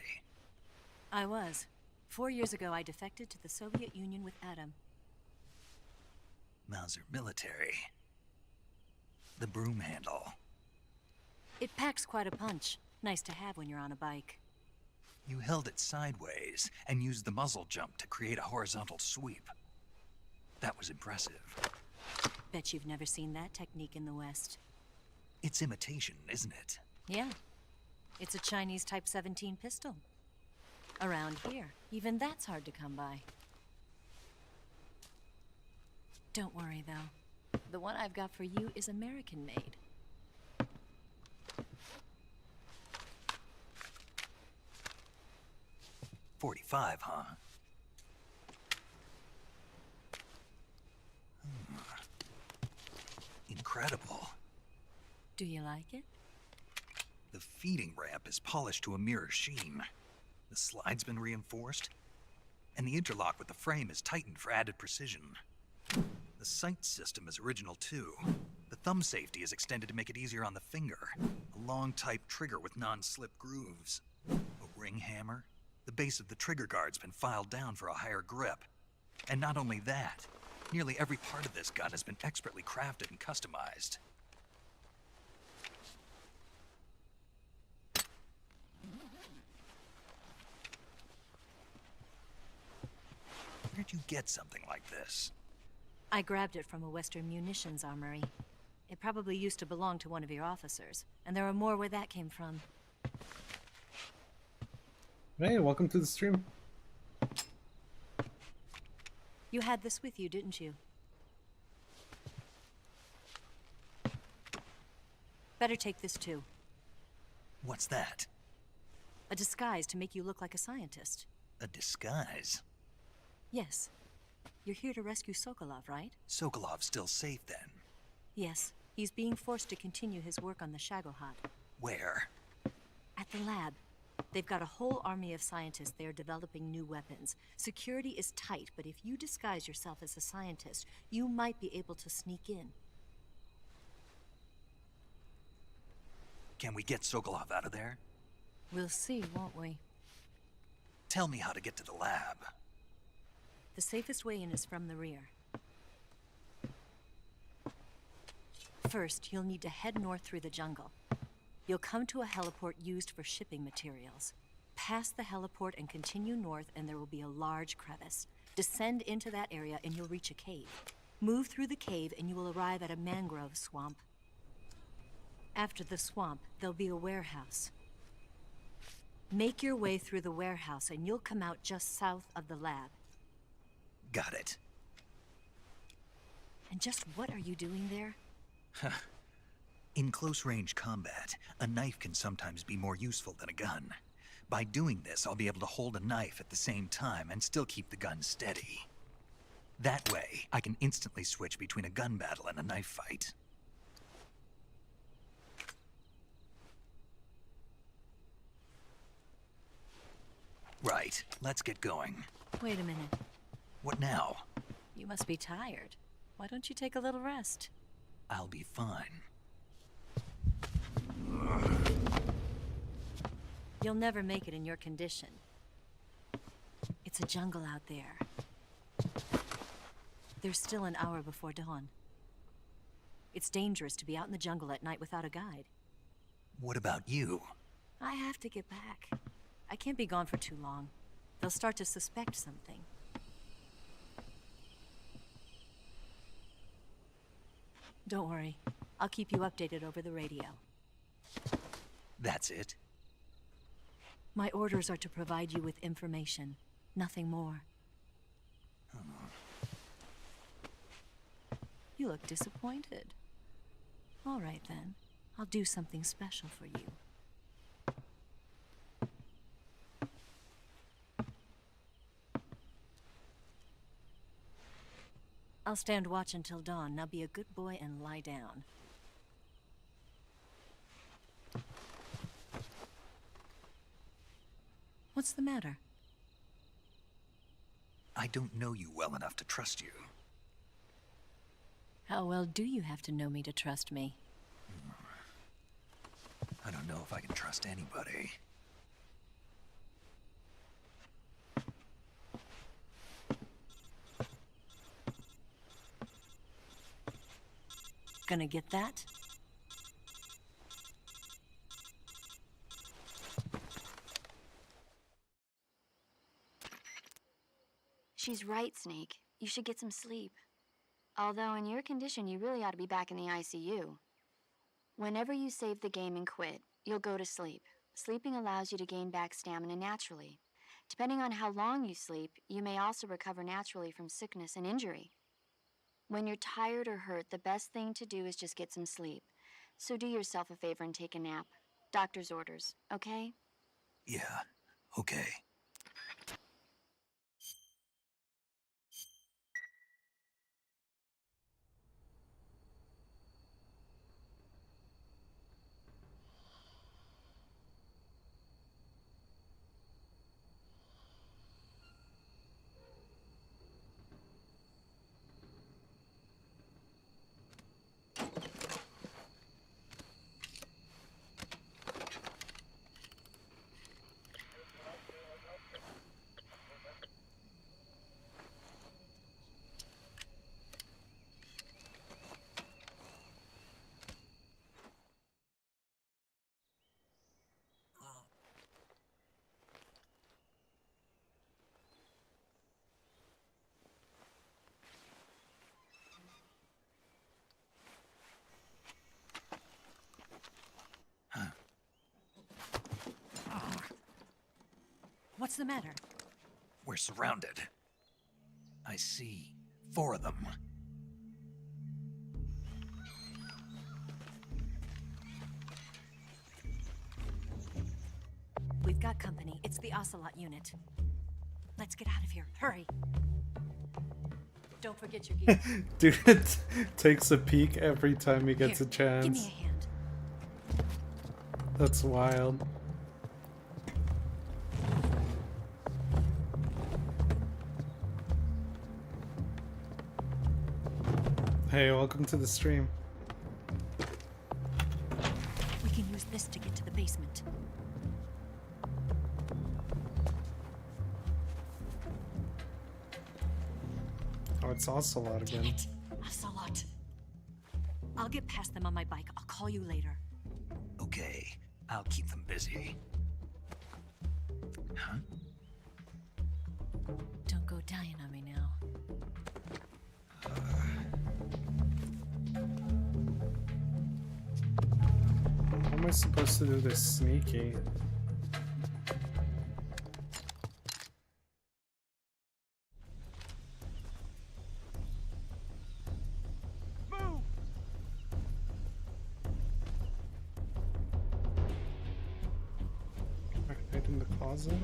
I was. 4 years ago, I defected to the Soviet Union with Adam. Mauser military. The broom handle. It packs quite a punch. Nice to have when you're on a bike. You held it sideways and used the muzzle jump to create a horizontal sweep. That was impressive. Bet you've never seen that technique in the West. It's imitation, isn't it? Yeah. It's a Chinese Type 17 pistol. Around here, even that's hard to come by. Don't worry, though. The one I've got for you is American-made. .45, huh? Incredible. Do you like it? The feeding ramp is polished to a mirror sheen. The slide's been reinforced, and the interlock with the frame is tightened for added precision. The sight system is original too. The thumb safety is extended to make it easier on the finger. A long type trigger with non-slip grooves. A ring hammer. The base of the trigger guard's been filed down for a higher grip. And not only that, nearly every part of this gun has been expertly crafted and customized. Where'd you get something like this? I grabbed it from a Western munitions armory. It probably used to belong to one of your officers, and there are more where that came from. Hey, welcome to the stream. You had this with you, didn't you? Better take this too. What's that? A disguise to make you look like a scientist. A disguise? Yes. You're here to rescue Sokolov, right? Sokolov's still safe then? Yes. He's being forced to continue his work on the Shagohod. Where? At the lab. They've got a whole army of scientists there developing new weapons. Security is tight, but if you disguise yourself as a scientist, you might be able to sneak in. Can we get Sokolov out of there? We'll see, won't we? Tell me how to get to the lab. The safest way in is from the rear. First, you'll need to head north through the jungle. You'll come to a heliport used for shipping materials. Pass the heliport and continue north, and there will be a large crevice. Descend into that area and you'll reach a cave. Move through the cave and you will arrive at a mangrove swamp. After the swamp, there'll be a warehouse. Make your way through the warehouse and you'll come out just south of the lab. Got it. And just what are you doing there? In close-range combat, a knife can sometimes be more useful than a gun. By doing this, I'll be able to hold a knife at the same time and still keep the gun steady. That way, I can instantly switch between a gun battle and a knife fight. Right, let's get going. Wait a minute. What now? You must be tired. Why don't you take a little rest? I'll be fine. You'll never make it in your condition. It's a jungle out there. There's still an hour before dawn. It's dangerous to be out in the jungle at night without a guide. What about you? I have to get back. I can't be gone for too long. They'll start to suspect something. Don't worry. I'll keep you updated over the radio. That's it? My orders are to provide you with information. Nothing more. You look disappointed. All right, then. I'll do something special for you. I'll stand watch until dawn. Now be a good boy and lie down. What's the matter? I don't know you well enough to trust you. How well do you have to know me to trust me? I don't know if I can trust anybody. Gonna get that? She's right, Snake. You should get some sleep. Although in your condition, you really ought to be back in the ICU. Whenever you save the game and quit, you'll go to sleep. Sleeping allows you to gain back stamina naturally. Depending on how long you sleep, you may also recover naturally from sickness and injury. When you're tired or hurt, the best thing to do is just get some sleep. So do yourself a favor and take a nap. Doctor's orders, okay? Yeah, okay. What's the matter? We're surrounded. I see 4 of them. We've got company. It's the Ocelot unit. Let's get out of here. Hurry. Don't forget your gear. Dude takes a peek every time he gets Here, a chance. Give me a hand. That's wild. Hey, welcome to the stream. We can use this to get to the basement. Oh, it's Ocelot again. Damn it. Ocelot. I'll get past them on my bike. I'll call you later. Okay, I'll keep them busy. Huh? Don't go dying on me now. How am I supposed to do this sneaky? Hide in the closet?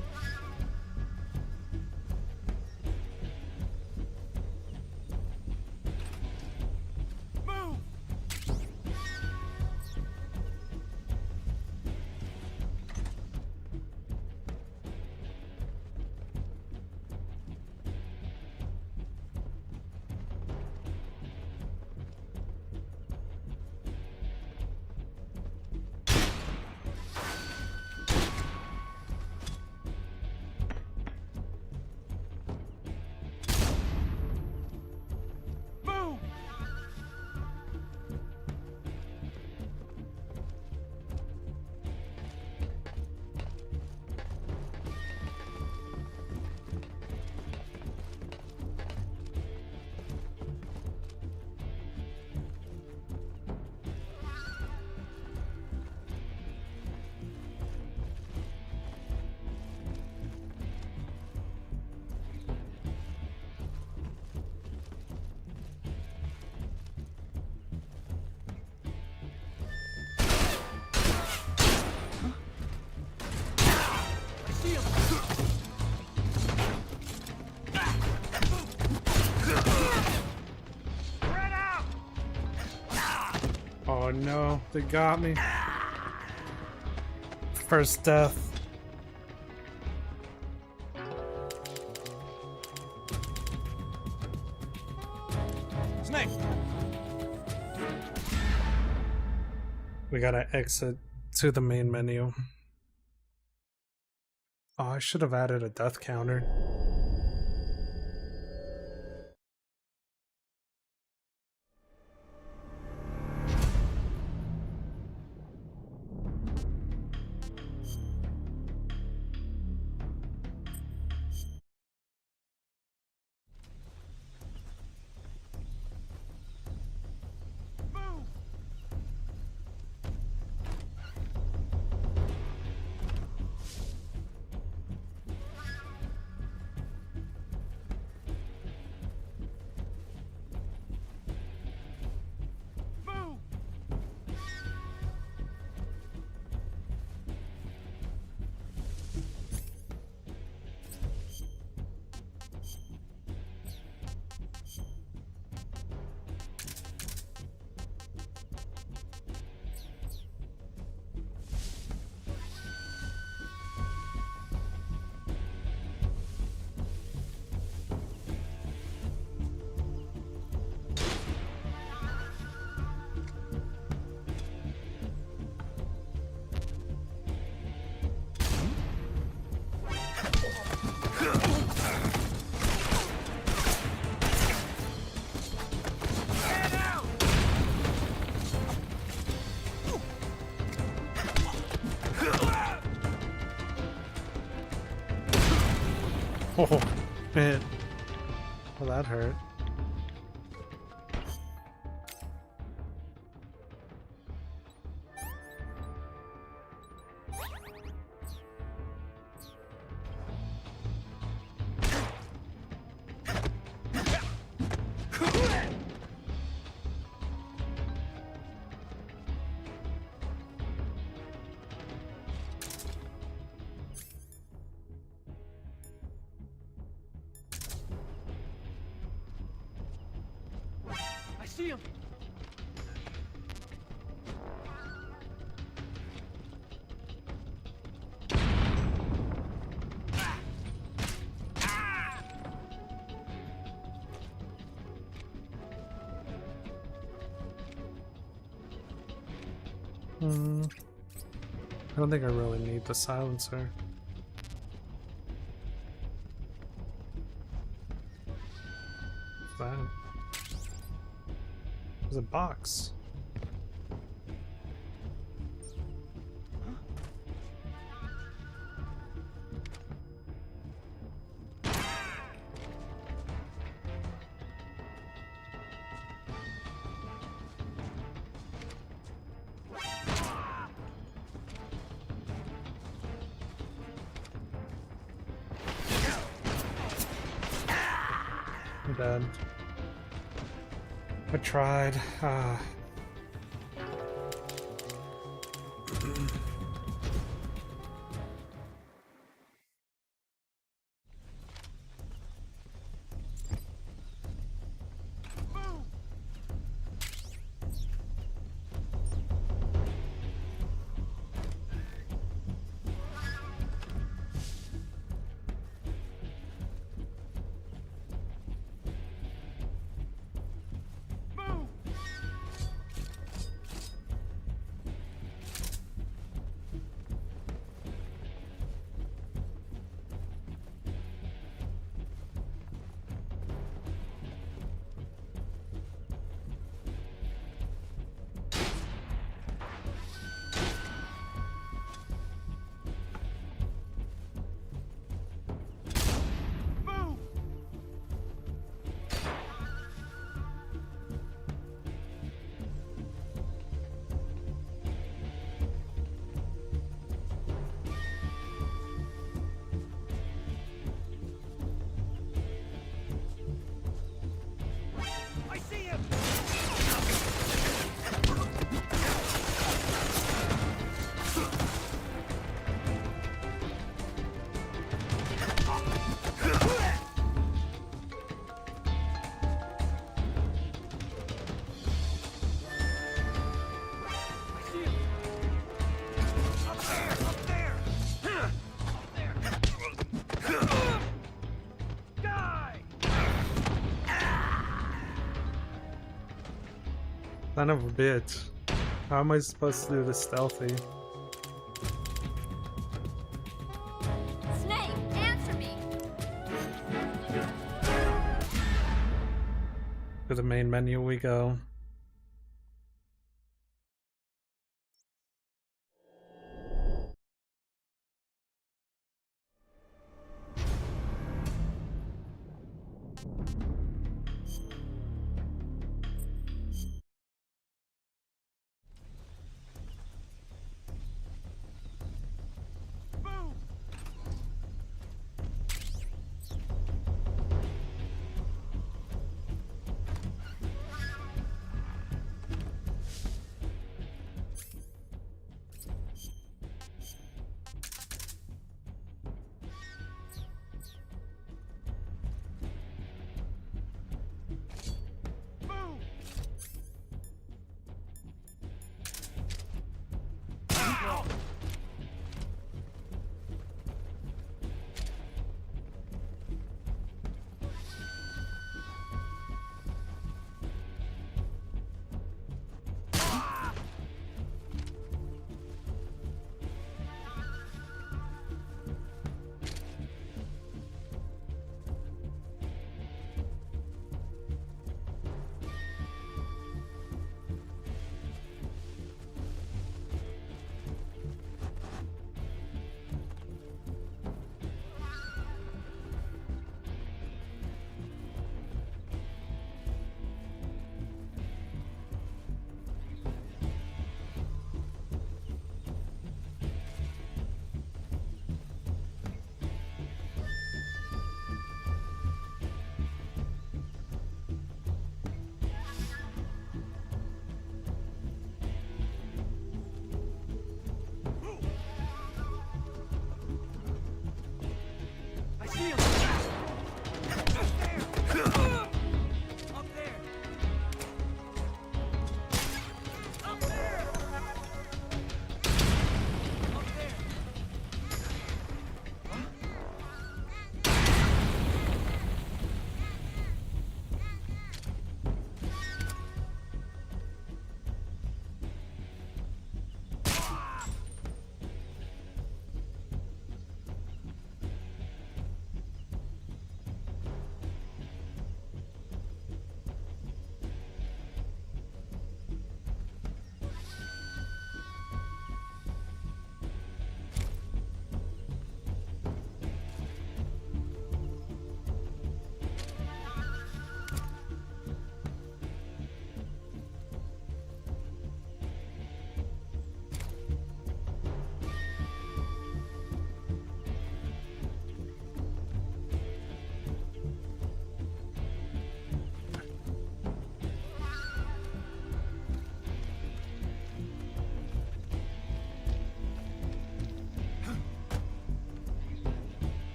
Oh no, they got me. First death. Snake! We gotta exit to the main menu. Oh, I should have added a death counter. Oh, man. Well, that hurt. I don't think I really need the silencer. What's that? There's a box. I'm dead. I tried. Son of a bitch. How am I supposed to do this stealthy? Snake, answer me! To the main menu we go.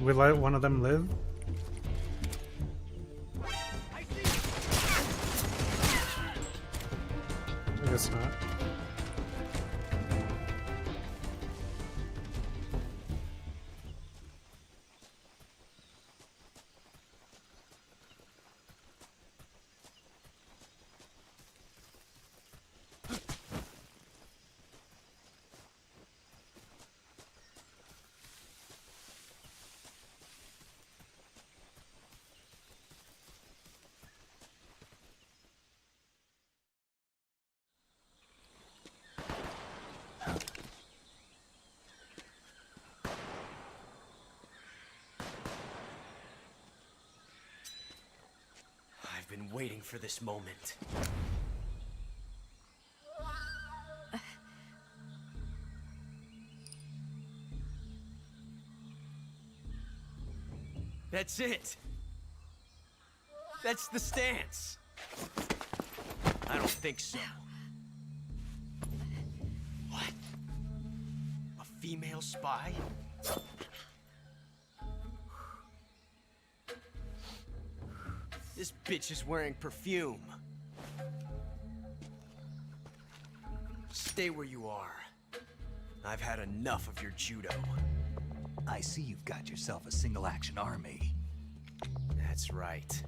we let one of them live? I guess not. I've been waiting for this moment. That's it. That's the stance. I don't think so. What? A female spy? This bitch is wearing perfume. Stay where you are. I've had enough of your judo. I see you've got yourself a single-action army. That's right.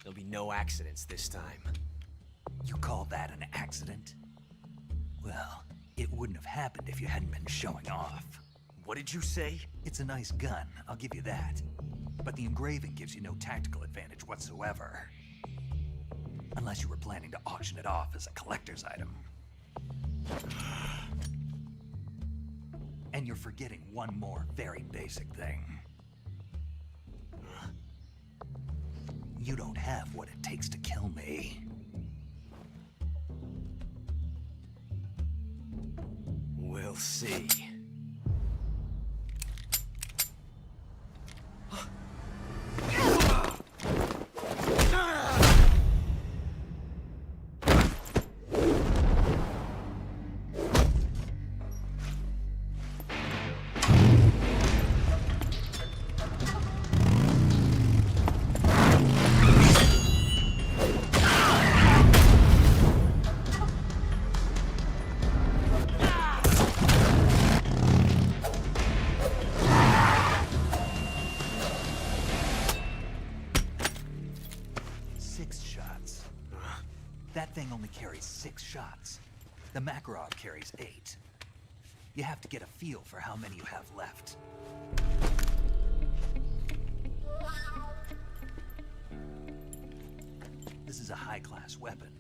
There'll be no accidents this time. You call that an accident? Well, it wouldn't have happened if you hadn't been showing off. What did you say? It's a nice gun, I'll give you that. But the engraving gives you no tactical advantage whatsoever. Unless you were planning to auction it off as a collector's item. And you're forgetting one more very basic thing. You don't have what it takes to kill me. We'll see. That thing only carries 6 shots. The Makarov carries 8. You have to get a feel for how many you have left. This is a high-class weapon.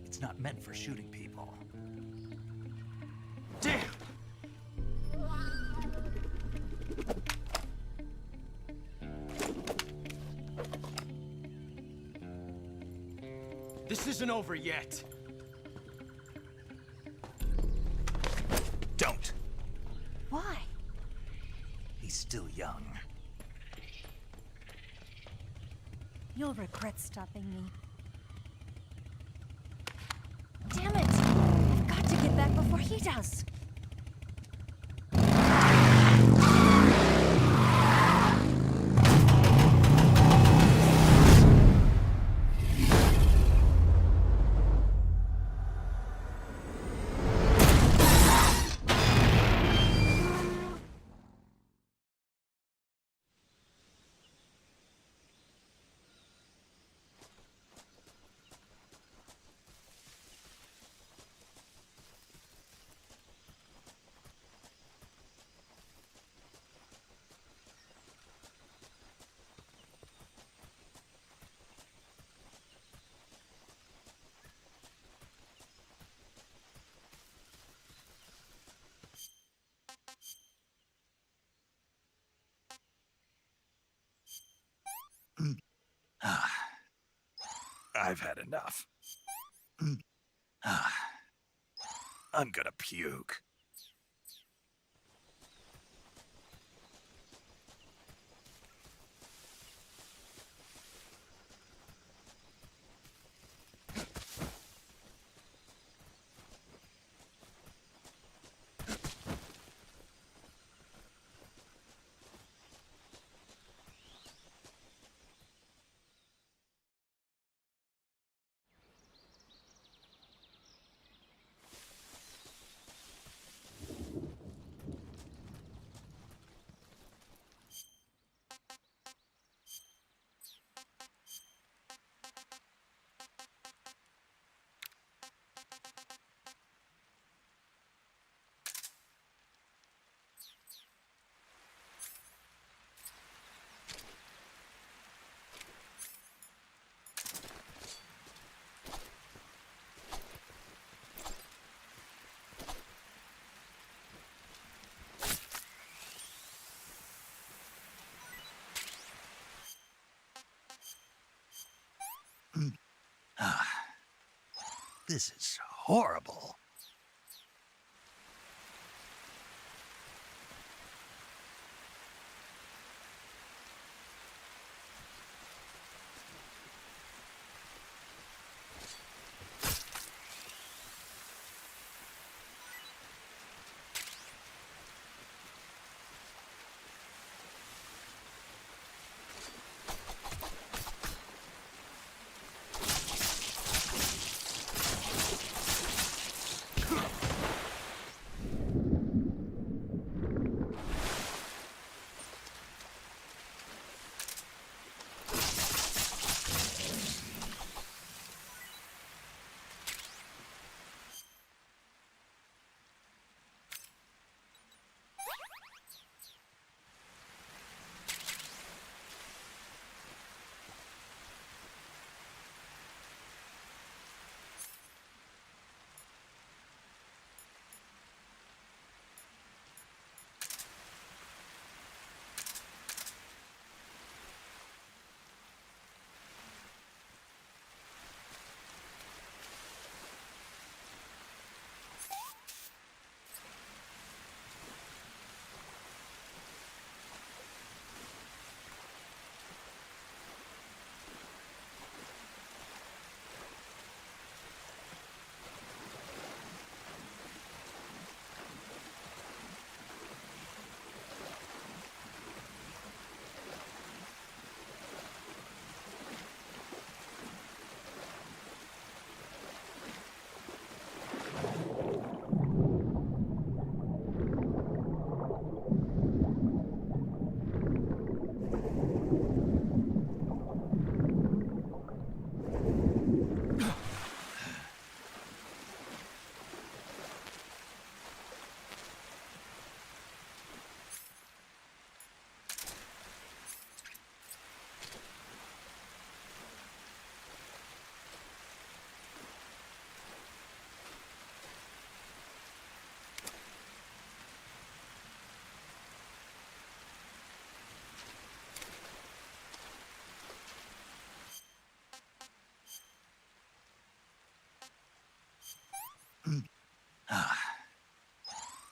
It's not meant for shooting people. Damn! This isn't over yet. Don't. Why? He's still young. You'll regret stopping me. Damn it! I've got to get back before he does. I've had enough. I'm gonna puke. This is horrible.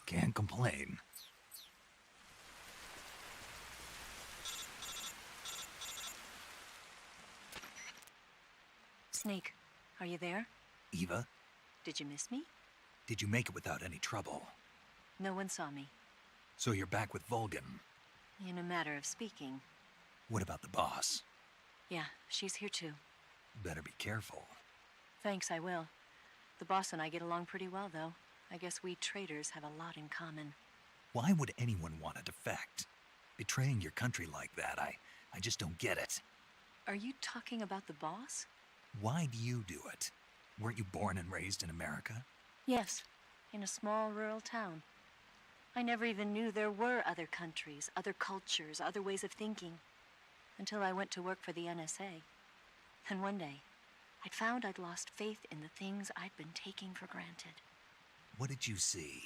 Can't complain. Snake, are you there? Eva, Did you miss me? did you make it without any trouble? No one saw me. So you're back with Vulcan. In a matter of speaking. What about the boss? Yeah, she's here too. Better be careful. Thanks, I will. The boss and I get along pretty well, though. I guess we traitors have a lot in common. Why would anyone want to defect? Betraying your country like that, I just don't get it. Are you talking about the boss? Why do you do it? Weren't you born and raised in America? Yes, in a small rural town. I never even knew there were other countries, other cultures, other ways of thinking. Until I went to work for the NSA. And one day, I'd found I'd lost faith in the things I'd been taking for granted. What did you see?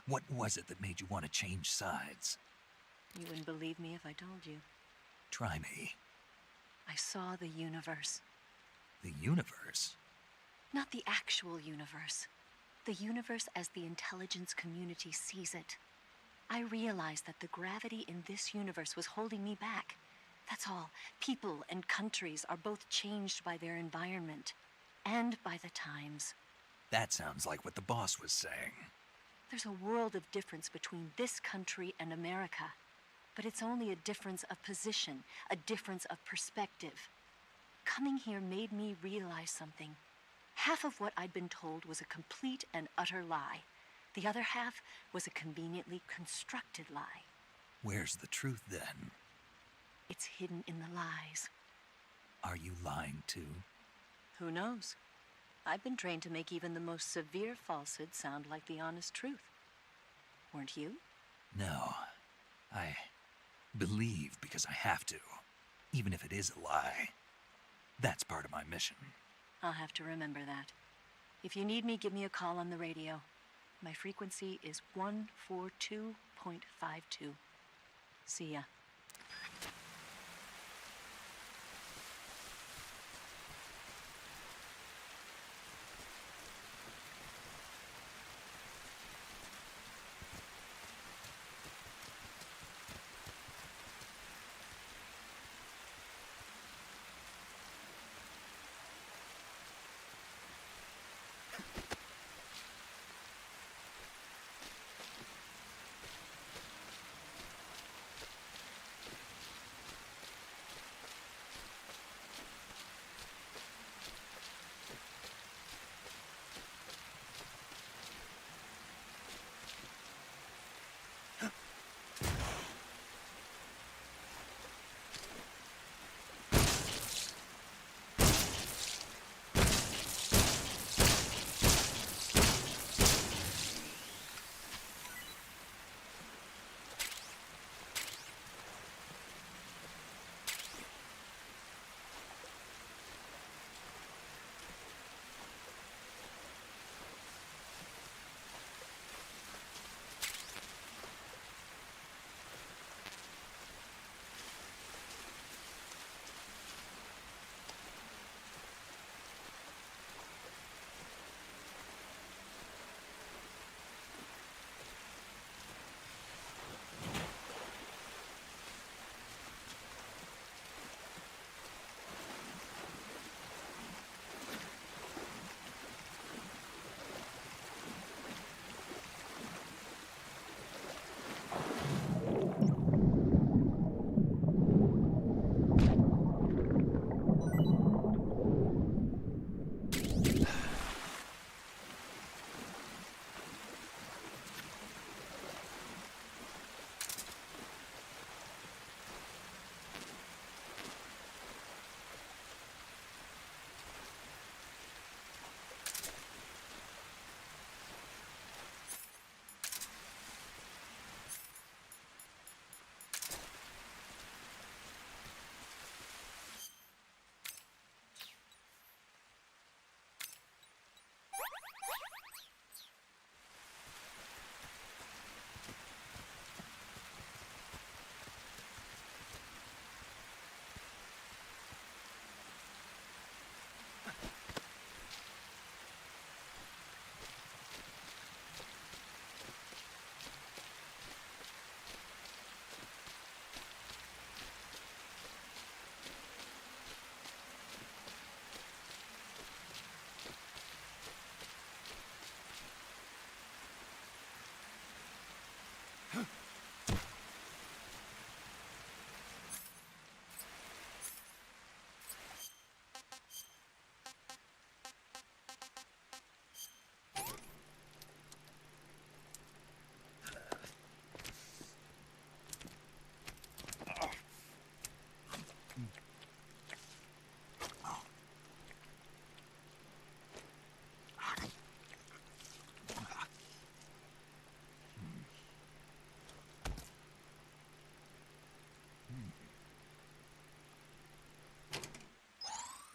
What was it that made you want to change sides? You wouldn't believe me if I told you. Try me. I saw the universe. The universe? Not the actual universe. The universe as the intelligence community sees it. I realized that the gravity in this universe was holding me back. That's all. People and countries are both changed by their environment and by the times. That sounds like what the boss was saying. There's a world of difference between this country and America. But it's only a difference of position, a difference of perspective. Coming here made me realize something. Half of what I'd been told was a complete and utter lie. The other half was a conveniently constructed lie. Where's the truth then? It's hidden in the lies. Are you lying too? Who knows? I've been trained to make even the most severe falsehood sound like the honest truth. Weren't you? No. I believe because I have to, even if it is a lie. That's part of my mission. I'll have to remember that. If you need me, give me a call on the radio. My frequency is 142.52. See ya.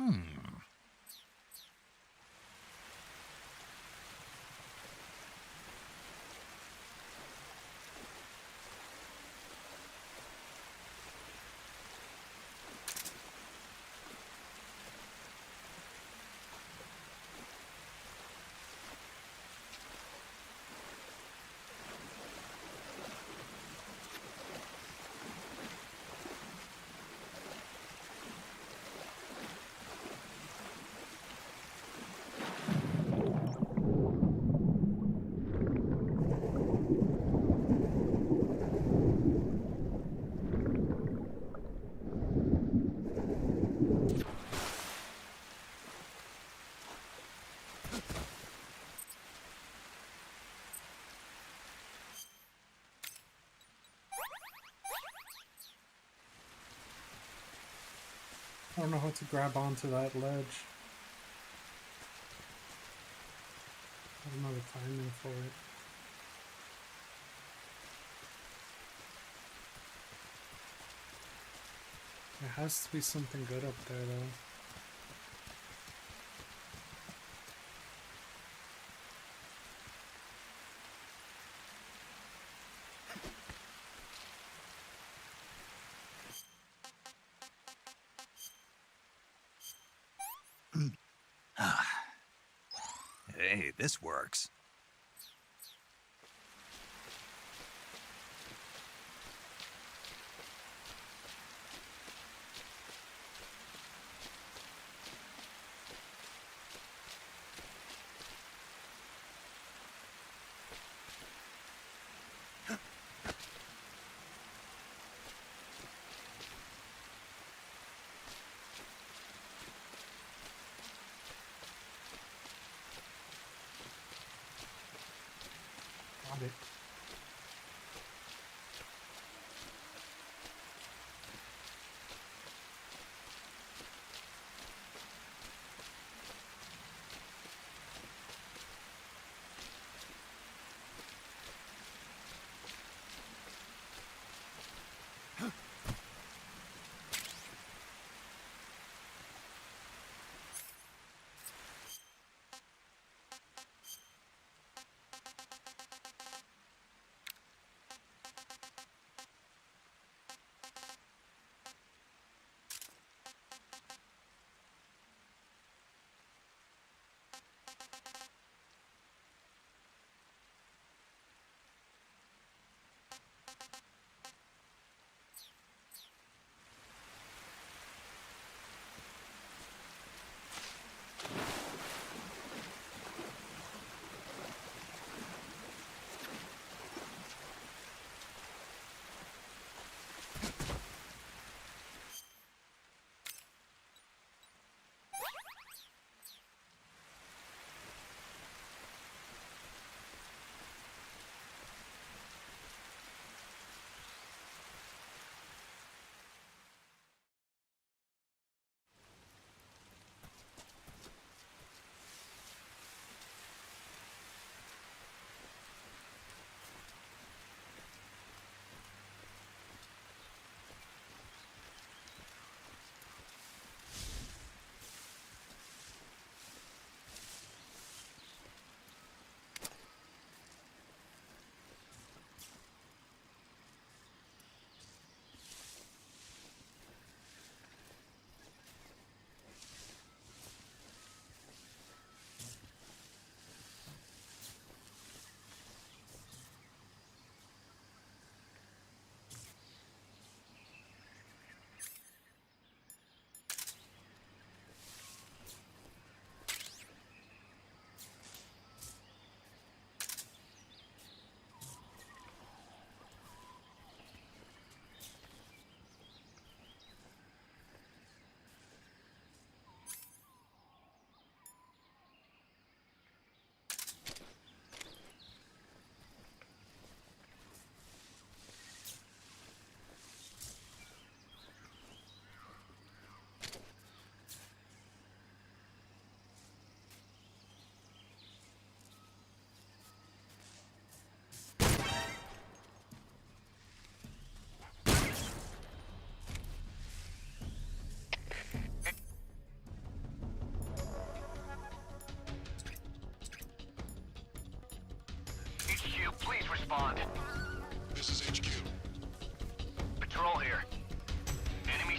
I don't know how to grab onto that ledge. I don't know the timing for it. There has to be something good up there, though. Hey, this works.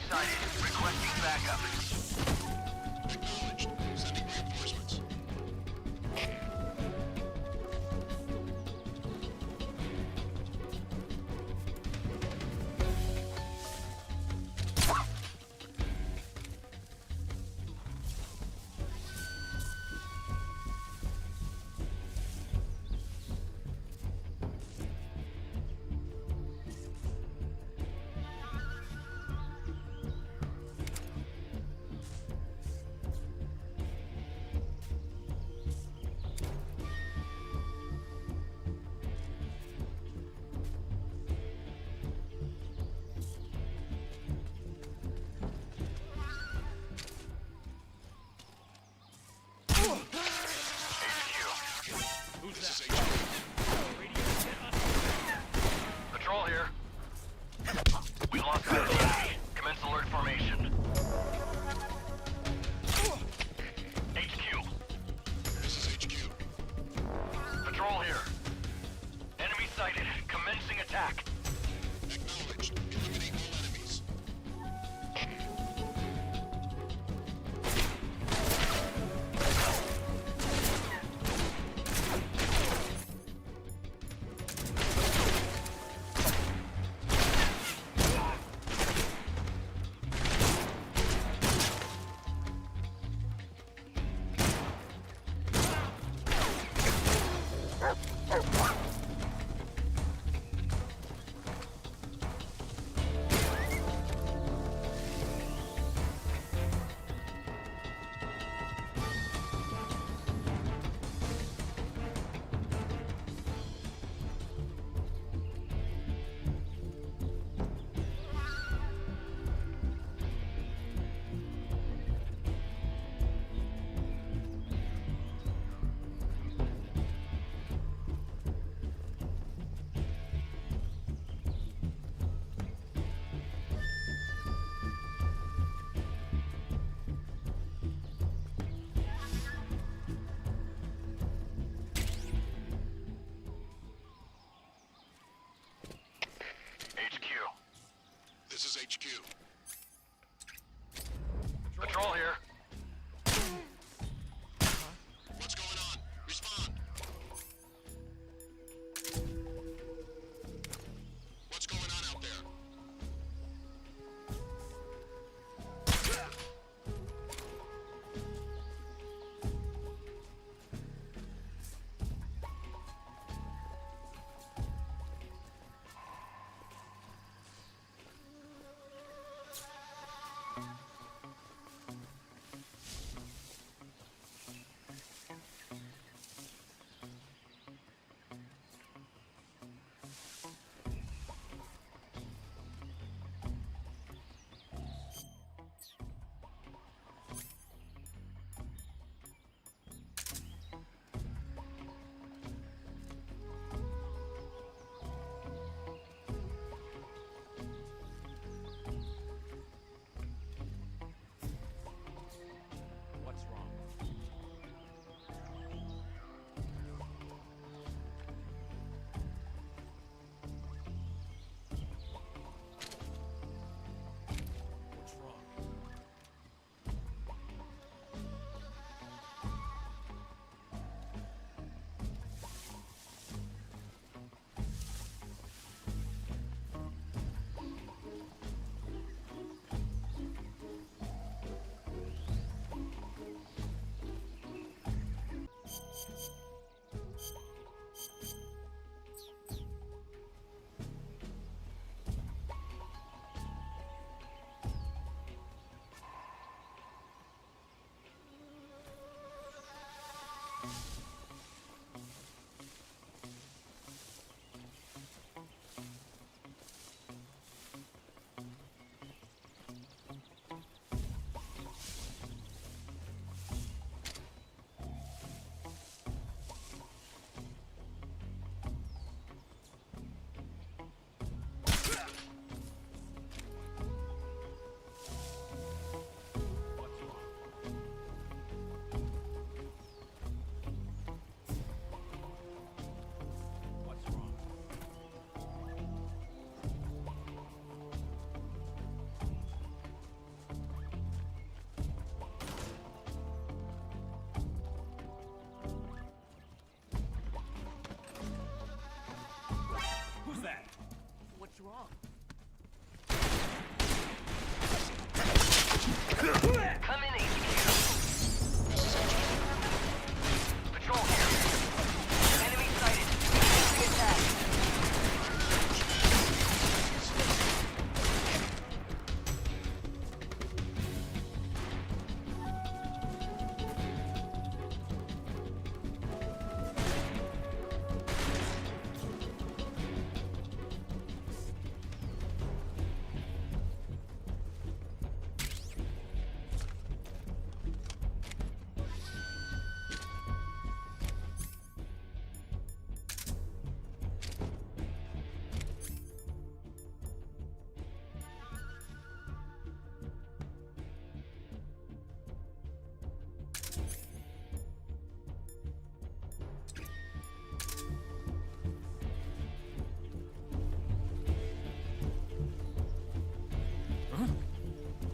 sighted. Requesting backup. Acknowledged. Sending reinforcements. Patrol here. We lost sight of the enemy. Commence alert formation. HQ. This is HQ. Patrol here. Enemy sighted. Commencing attack. Acknowledged. Eliminate all enemies. This is HQ. Patrol here. What's going on? Respond. What's going on out there? wrong? Come in, HQ. Patrol here. Enemy sighted. Enemy attack.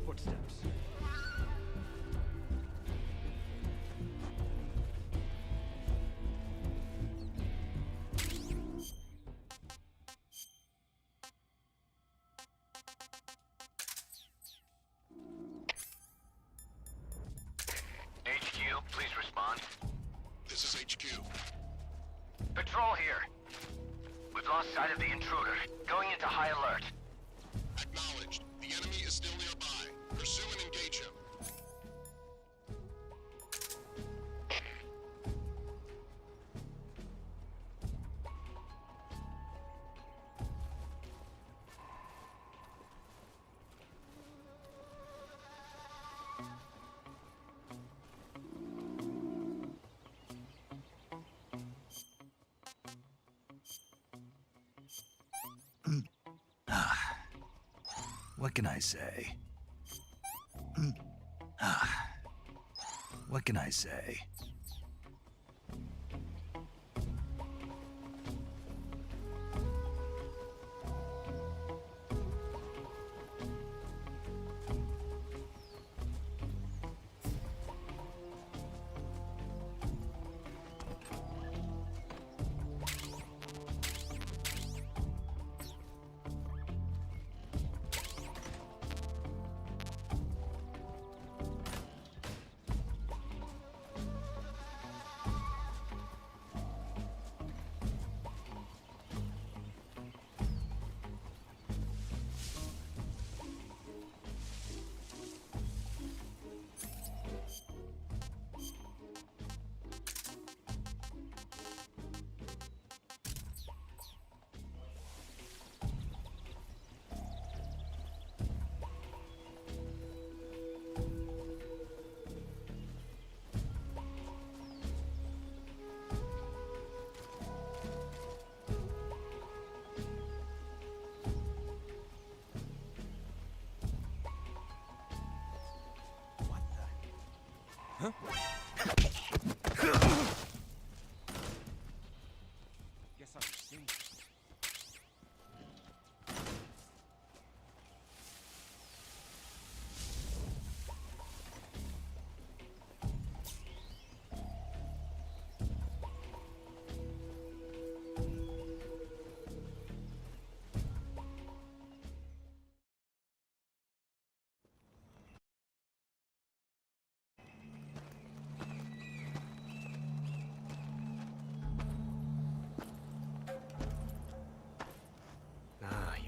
Footsteps. HQ, please respond. This is HQ. Patrol here. We've lost sight of the intruder. Going into high alert. Acknowledged. The enemy is still nearby. Pursue and engage him. What can I say? What can I say? Guess I'm safe.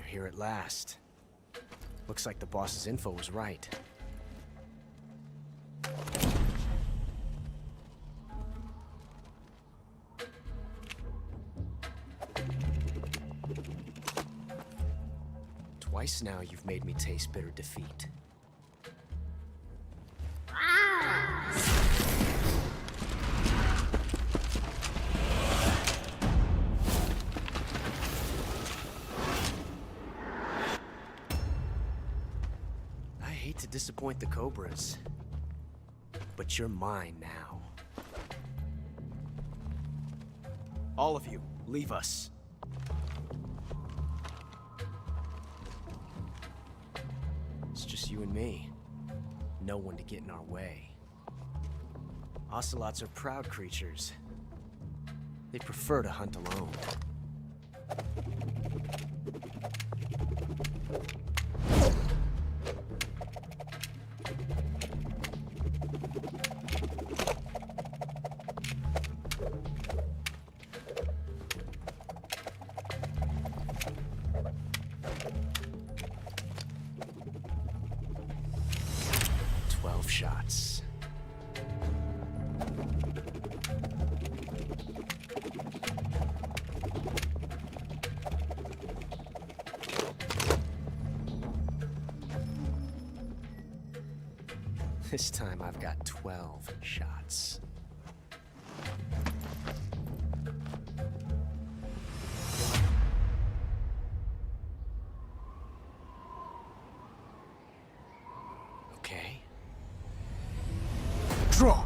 Here at last. Looks like the boss's info was right. Twice now you've made me taste bitter defeat. To disappoint the Cobras, but you're mine now. All of you, leave us. It's just you and me. No one to get in our way. Ocelots are proud creatures. They prefer to hunt alone. Shots. This time I've got 12 shots. Okay. Draw!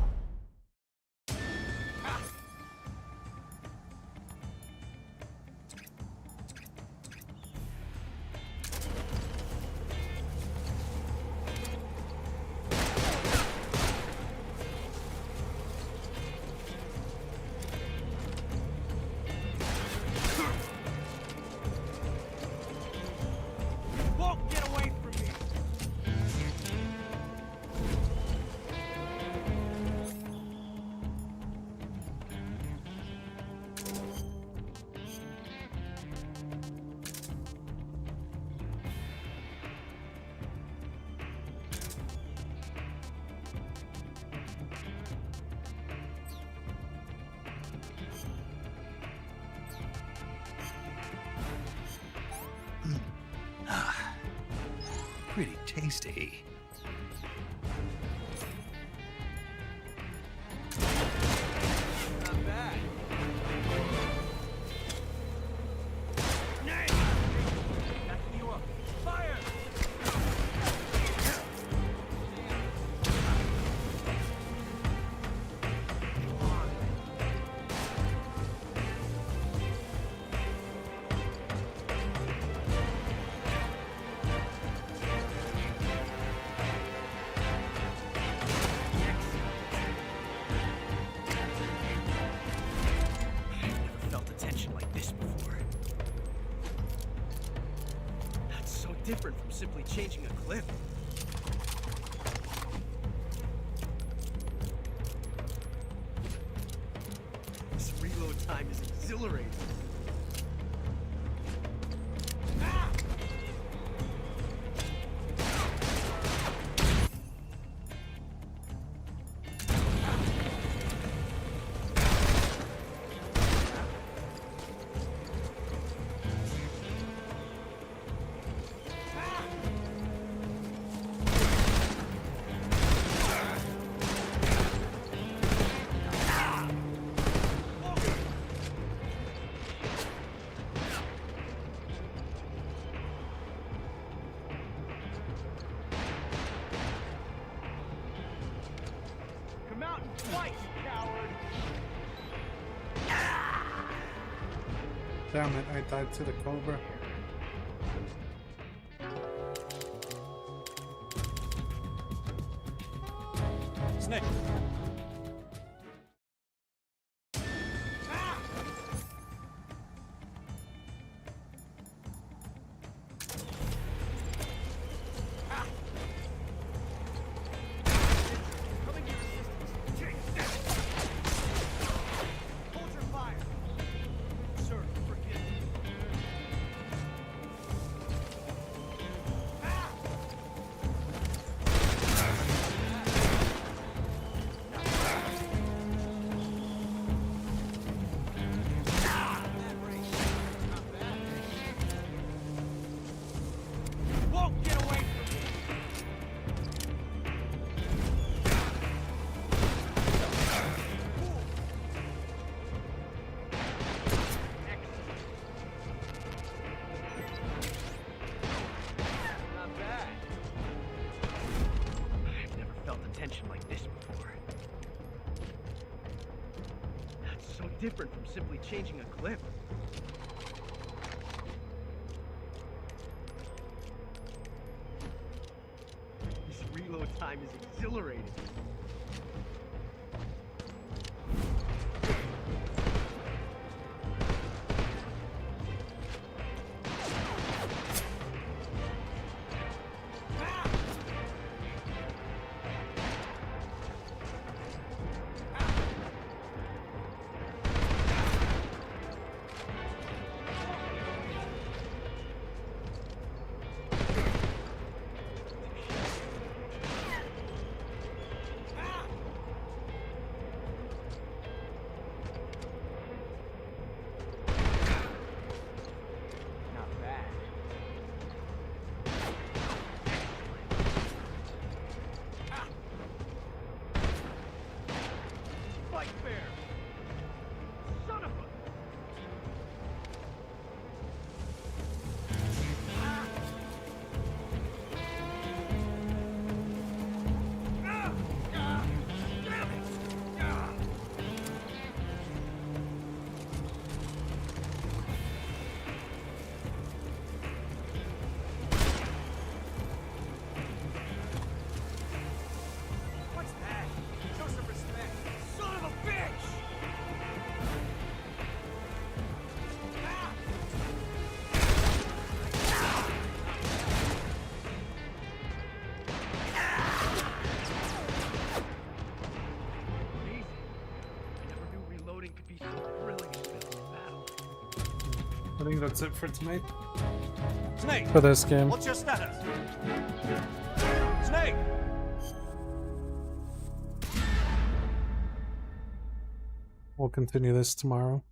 Won't get away from me! Pretty tasty. Not bad. Nice! Backing you up. Fire! Different from simply changing a clip. This reload time is exhilarating. Twice, coward! Damn it, I died to the Cobra. Snake! Different from simply changing a clip. This reload time is exhilarating. fight fair! Son of a... What's that? Show some respect. Son of a bitch! Amazing. I never knew reloading could be so thrilling in physical battle. I think that's it for tonight. Snake! For this game. What's your status? Snake! We'll continue this tomorrow.